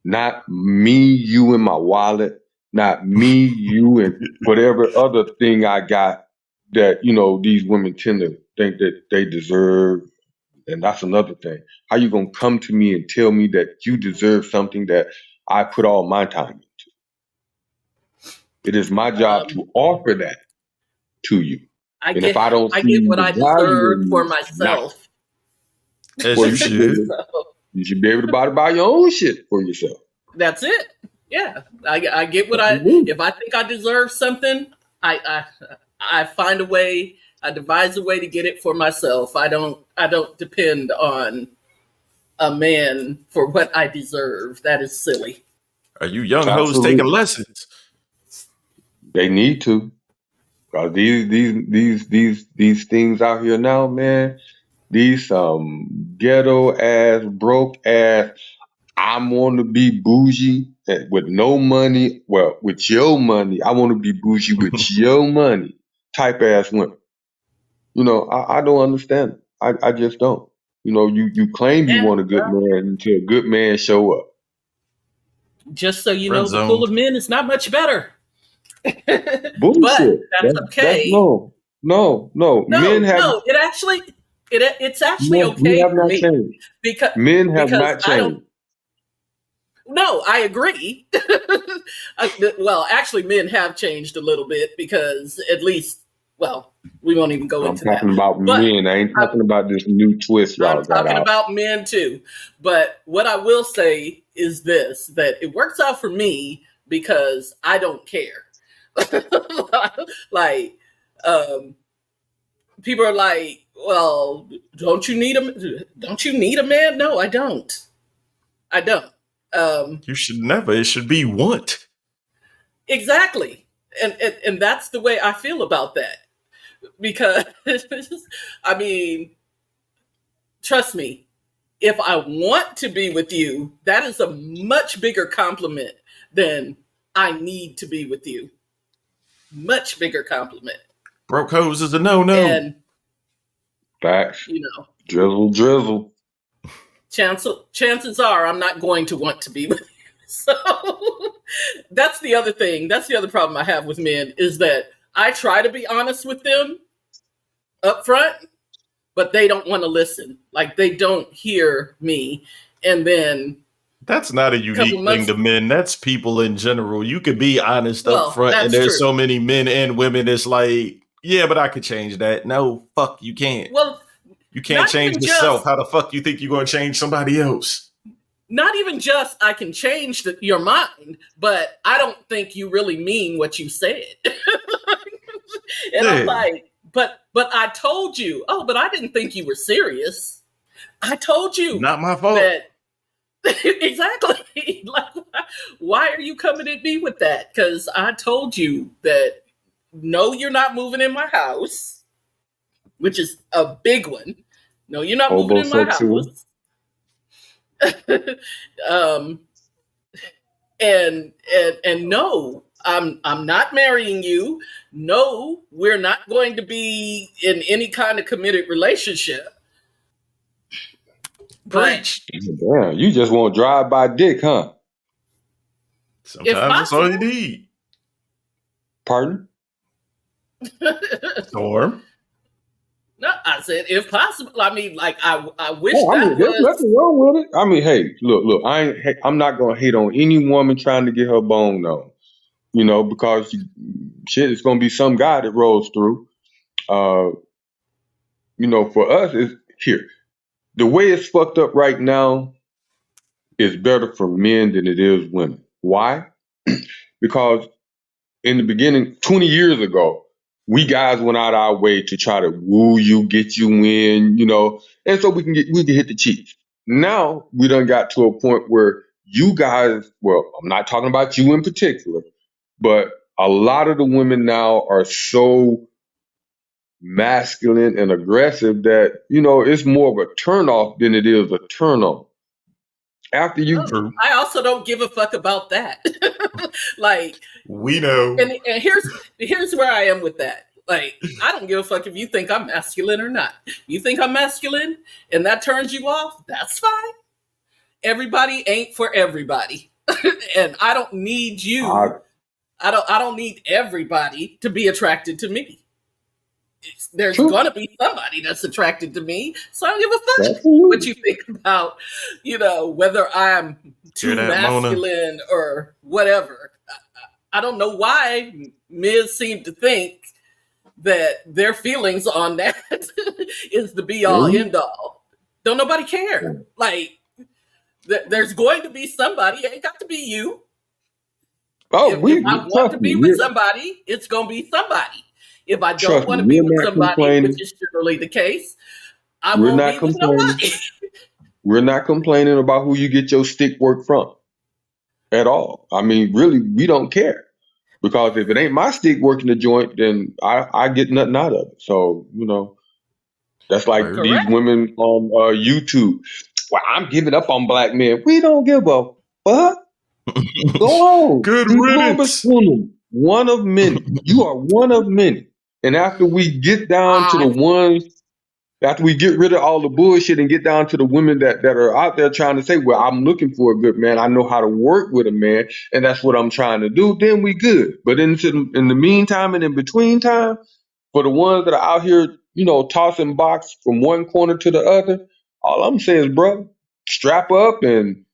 Speaker 2: not me, you, and my wallet, not me, you, and whatever other thing I got that, these women tend to think that they deserve. And that's another thing. How you gonna come to me and tell me that you deserve something that I put all my time into? It is my job
Speaker 1: Um,
Speaker 2: to offer that to you.
Speaker 1: I
Speaker 2: And if
Speaker 1: get
Speaker 2: I don't
Speaker 1: I get
Speaker 2: see
Speaker 1: what
Speaker 2: the
Speaker 1: I
Speaker 2: value
Speaker 1: deserve
Speaker 2: in
Speaker 1: for
Speaker 2: you, not
Speaker 1: myself.
Speaker 3: as
Speaker 2: well,
Speaker 3: you should.
Speaker 1: So
Speaker 2: you should be able to buy your own shit for yourself.
Speaker 1: that's it. Yeah, I get what
Speaker 2: Absolutely.
Speaker 1: if I think I deserve something, I I find a way. I devise a way to get it for myself. I don't depend on a man for what I deserve. That is silly.
Speaker 3: Are you young hoes
Speaker 2: Absolutely.
Speaker 3: taking lessons?
Speaker 2: They need to. Cause these things out here now, man, these ghetto ass, broke ass, I want to be bougie with no money. Well, with your money, I want to be bougie with your money type ass women. You know, I don't understand it. I just don't. You know, you claim you
Speaker 1: And
Speaker 2: want a good man until a good man show up.
Speaker 1: just so you
Speaker 3: Friend
Speaker 1: know, the pool
Speaker 3: zone.
Speaker 1: of men is not much better. But
Speaker 2: Bullshit.
Speaker 1: that's
Speaker 2: That's
Speaker 1: okay.
Speaker 2: no. Men have
Speaker 1: No, it's actually
Speaker 2: we
Speaker 1: okay
Speaker 2: have
Speaker 1: for
Speaker 2: not
Speaker 1: me
Speaker 2: changed.
Speaker 1: because
Speaker 2: Men have
Speaker 1: because
Speaker 2: not
Speaker 1: I don't.
Speaker 2: changed.
Speaker 1: No, I agree. Well, actually, men have changed a little bit because at least, well, we won't even go
Speaker 2: I'm
Speaker 1: into that.
Speaker 2: talking about
Speaker 1: But
Speaker 2: men. I ain't
Speaker 1: I'm,
Speaker 2: talking about this new twist
Speaker 1: I'm
Speaker 2: y'all got
Speaker 1: talking
Speaker 2: out.
Speaker 1: about men too. But what I will say is this: that it works out for me because I don't care. Like, um, people are like, "Well, don't you need a man?" No, I don't. I don't. Um,
Speaker 3: You should never. It should be want.
Speaker 1: exactly, and that's the way I feel about that because I mean, trust me, if I want to be with you, that is a much bigger compliment than I need to be with you. Much bigger compliment.
Speaker 3: Broke hoes is a no.
Speaker 1: And,
Speaker 2: Facts.
Speaker 1: you know,
Speaker 2: Drizzle.
Speaker 1: chances are I'm not going to want to be with you. So that's the other thing. That's the other problem I have with men is that I try to be honest with them up front, but they don't want to listen. Like they don't hear me. And then
Speaker 3: That's not a
Speaker 1: a couple
Speaker 3: unique thing
Speaker 1: months,
Speaker 3: to men. That's people in general. You could be honest up
Speaker 1: well,
Speaker 3: front, and
Speaker 1: that's
Speaker 3: there's
Speaker 1: true.
Speaker 3: so many men and women that's like, yeah, but I could change that. No, fuck, you can't.
Speaker 1: Well,
Speaker 3: You can't
Speaker 1: not
Speaker 3: change
Speaker 1: even
Speaker 3: yourself.
Speaker 1: just
Speaker 3: How the fuck you think you're going to change somebody else?
Speaker 1: not even just I can change your mind, but I don't think you really mean what you said. And I'm
Speaker 3: Yeah.
Speaker 1: like, but I told you. Oh, but I didn't think you were serious. I told you
Speaker 3: Not my fault.
Speaker 1: that exactly. Like, why are you coming at me with that? Because I told you that no, you're not moving in my house, which is a big one. No, you're not moving in my
Speaker 2: Homosexual.
Speaker 1: house. um, and no, I'm not marrying you. No, we're not going to be in any kind of committed relationship. But
Speaker 3: Preach.
Speaker 2: Damn, you just want drive by dick, huh?
Speaker 1: if
Speaker 3: Sometimes that's all you
Speaker 1: possible,
Speaker 3: need.
Speaker 2: Pardon?
Speaker 3: Storm.
Speaker 1: no, I said if possible. I mean, like I wish
Speaker 2: Oh, I mean,
Speaker 1: that
Speaker 2: there's
Speaker 1: was
Speaker 2: nothing wrong with it. I mean, hey, look, I'm not gonna hate on any woman trying to get her bone though. You know, because shit, it's gonna be some guy that rolls through. Uh, you know, for us, it's here. The way it's fucked up right now is better for men than it is women. Why? Because in the beginning, 20 years ago, we guys went out our way to try to woo you, get you in, you know, and so we can hit the cheeks. Now we done got to a point where you guys, well, I'm not talking about you in particular, but a lot of the women now are so masculine and aggressive that, you know, it's more of a turn off than it is a turn on. After you,
Speaker 1: oh, I also don't give a fuck about that. Like,
Speaker 3: We know.
Speaker 1: and here's where I am with that. Like, I don't give a fuck if you think I'm masculine or not. You think I'm masculine and that turns you off, that's fine. Everybody ain't for everybody. And I don't need
Speaker 2: I,
Speaker 1: you. I don't need everybody to be attracted to me. There's
Speaker 2: true,
Speaker 1: gonna be somebody that's attracted to me, so I don't give a fuck what
Speaker 2: absolutely.
Speaker 1: you think about, whether I'm
Speaker 3: Hear
Speaker 1: too
Speaker 3: that, Mona?
Speaker 1: masculine or whatever. I don't know why men seem to think that their feelings on that is the be all
Speaker 2: Really?
Speaker 1: end all. Don't nobody care. Like, there's going to be somebody. It ain't got to be you.
Speaker 2: Oh,
Speaker 1: If I want
Speaker 2: trust
Speaker 1: to
Speaker 2: me,
Speaker 1: be with somebody, it's going to be somebody. If I don't want to be
Speaker 2: we're
Speaker 1: with
Speaker 2: not
Speaker 1: somebody, which
Speaker 2: complaining.
Speaker 1: is generally the case, I
Speaker 2: We're
Speaker 1: won't
Speaker 2: not
Speaker 1: be with
Speaker 2: complaining.
Speaker 1: nobody.
Speaker 2: We're not complaining about who you get your stick work from at all. I mean, really, we don't care. Because if it ain't my stick working the joint, then I get nothing out of it. So, that's like
Speaker 3: Word.
Speaker 2: these
Speaker 1: Correct.
Speaker 2: women on YouTube. Well, I'm giving up on black men. We don't give a fuck. Go on.
Speaker 3: Good
Speaker 2: Be Columbus
Speaker 3: riddance.
Speaker 2: woman. One of many. You are one of many. And after we get down to the
Speaker 1: I
Speaker 2: ones, after we get rid of all the bullshit and get down to the women that are out there trying to say, well, I'm looking for a good man. I know how to work with a man, and that's what I'm trying to do, then we good. But in the meantime and in between time, for the ones that are out here, tossing box from one corner to the other, all I'm saying is, bro, strap up and,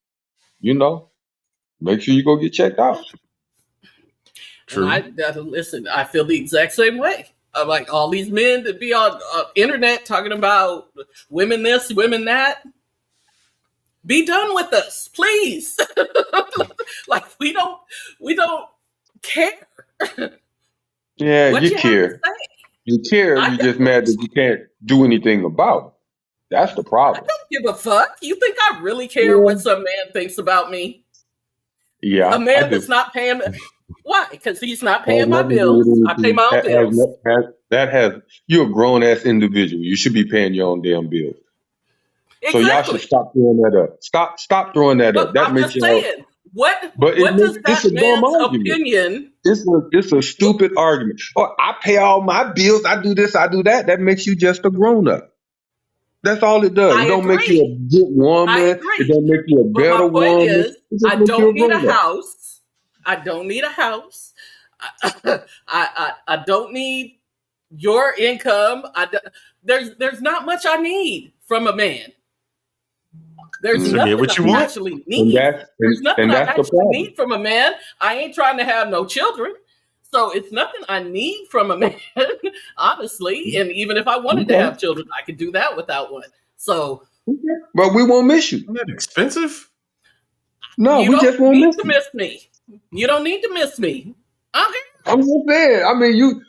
Speaker 2: make sure you go get checked out.
Speaker 1: and I
Speaker 3: True.
Speaker 1: listen. I feel the exact same way. I'm like all these men that be on internet talking about women this, women that. Be done with us, please. Like we don't care
Speaker 2: Yeah,
Speaker 1: what
Speaker 2: you
Speaker 1: you have to
Speaker 2: care.
Speaker 1: say.
Speaker 2: You care.
Speaker 1: I
Speaker 2: You're just
Speaker 1: don't.
Speaker 2: mad that you can't do anything about it. That's the
Speaker 1: I
Speaker 2: problem.
Speaker 1: don't give a fuck. You think I really care
Speaker 2: Yeah.
Speaker 1: what some man thinks about me? A
Speaker 2: Yeah, I
Speaker 1: man that's
Speaker 2: do.
Speaker 1: not paying. Why? Because he's not
Speaker 2: Has
Speaker 1: paying my
Speaker 2: nothing to do with
Speaker 1: bills. I pay
Speaker 2: anything.
Speaker 1: my own bills.
Speaker 2: You're a grown ass individual. You should be paying your own damn bills. So y'all should
Speaker 1: Exactly.
Speaker 2: stop throwing that up. Stop throwing that up.
Speaker 1: But
Speaker 2: That
Speaker 1: I'm
Speaker 2: makes
Speaker 1: just
Speaker 2: y'all.
Speaker 1: saying, what
Speaker 2: But
Speaker 1: what does
Speaker 2: it's
Speaker 1: that
Speaker 2: a dumb
Speaker 1: man's
Speaker 2: argument.
Speaker 1: opinion?
Speaker 2: It's a stupid argument. Oh, I pay all my bills. I do this. I do that. That makes you just a grown up. That's all it does. It
Speaker 1: I
Speaker 2: don't make you
Speaker 1: agree.
Speaker 2: a good
Speaker 1: I
Speaker 2: woman. It
Speaker 1: agree.
Speaker 2: don't make you a
Speaker 1: But my
Speaker 2: better
Speaker 1: point
Speaker 2: woman.
Speaker 1: is,
Speaker 2: It just
Speaker 1: I
Speaker 2: makes you a
Speaker 1: don't need a
Speaker 2: grown up.
Speaker 1: house. I don't need a house. I don't need your income. There's not much I need from a man. There's
Speaker 3: So
Speaker 2: Mhm.
Speaker 3: get
Speaker 1: nothing
Speaker 3: what
Speaker 1: I
Speaker 3: you want.
Speaker 1: actually
Speaker 2: And
Speaker 1: need.
Speaker 2: that's
Speaker 1: There's nothing
Speaker 2: and
Speaker 1: I
Speaker 2: that's the
Speaker 1: actually
Speaker 2: problem.
Speaker 1: need from a man. I ain't trying to have no children. So it's nothing I need from a man, honestly. And even if I wanted to
Speaker 2: Okay.
Speaker 1: have children, I could do that without one. So
Speaker 2: Okay. But we won't miss you.
Speaker 3: Isn't that expensive?
Speaker 2: No,
Speaker 1: you
Speaker 2: we
Speaker 1: don't
Speaker 2: just won't
Speaker 1: need
Speaker 2: miss
Speaker 1: to
Speaker 2: you.
Speaker 1: miss me. You don't need to miss me. Okay.
Speaker 2: I'm just saying. I mean,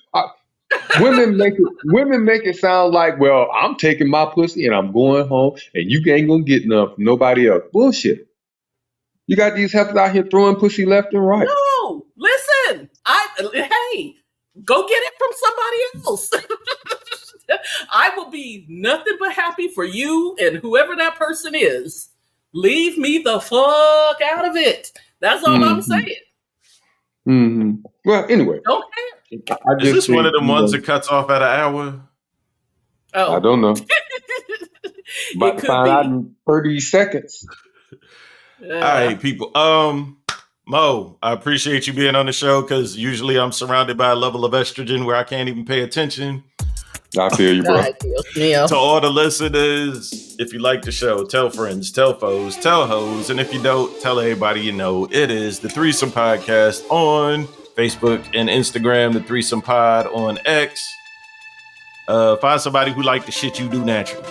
Speaker 2: women make it sound like, well, I'm taking my pussy and I'm going home, and you ain't gonna get none from nobody else. Bullshit. You got these heifers out here throwing pussy left and right.
Speaker 1: No, listen. Hey, go get it from somebody else. I will be nothing but happy for you and whoever that person is. Leave me the fuck out of it. That's all I'm
Speaker 2: Hmm.
Speaker 1: saying.
Speaker 2: Hmm. Well, anyway,
Speaker 1: Don't care.
Speaker 2: I
Speaker 3: Is
Speaker 2: just
Speaker 3: this one
Speaker 2: think,
Speaker 3: of them ones that cuts off at an hour?
Speaker 2: I
Speaker 1: Oh,
Speaker 2: don't know. About
Speaker 1: it
Speaker 2: to
Speaker 1: could
Speaker 2: find out
Speaker 1: be.
Speaker 2: in 30 seconds.
Speaker 3: All right, people. Mo, I appreciate you being on the show because usually I'm surrounded by a level of estrogen where I can't even pay attention.
Speaker 2: I feel you, bro.
Speaker 1: Ay, Dios mío.
Speaker 3: To all the listeners, if you like the show, tell friends, tell foes, tell hoes, and if you don't, tell everybody you know. It is the Threesome Podcast on Facebook and Instagram, the Threesome Pod on X. Find somebody who like the shit you do naturally.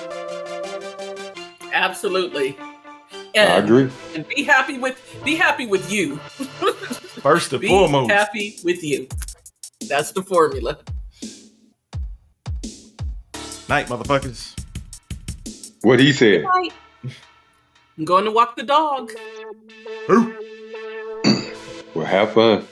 Speaker 1: Absolutely.
Speaker 2: I
Speaker 1: And
Speaker 2: agree.
Speaker 1: and be happy with you.
Speaker 3: First and
Speaker 1: Be
Speaker 3: foremost.
Speaker 1: happy with you. That's the formula.
Speaker 3: Night, motherfuckers.
Speaker 2: What he said.
Speaker 1: Bye. I'm going to walk the dog.
Speaker 3: Ooh.
Speaker 2: Well, have fun.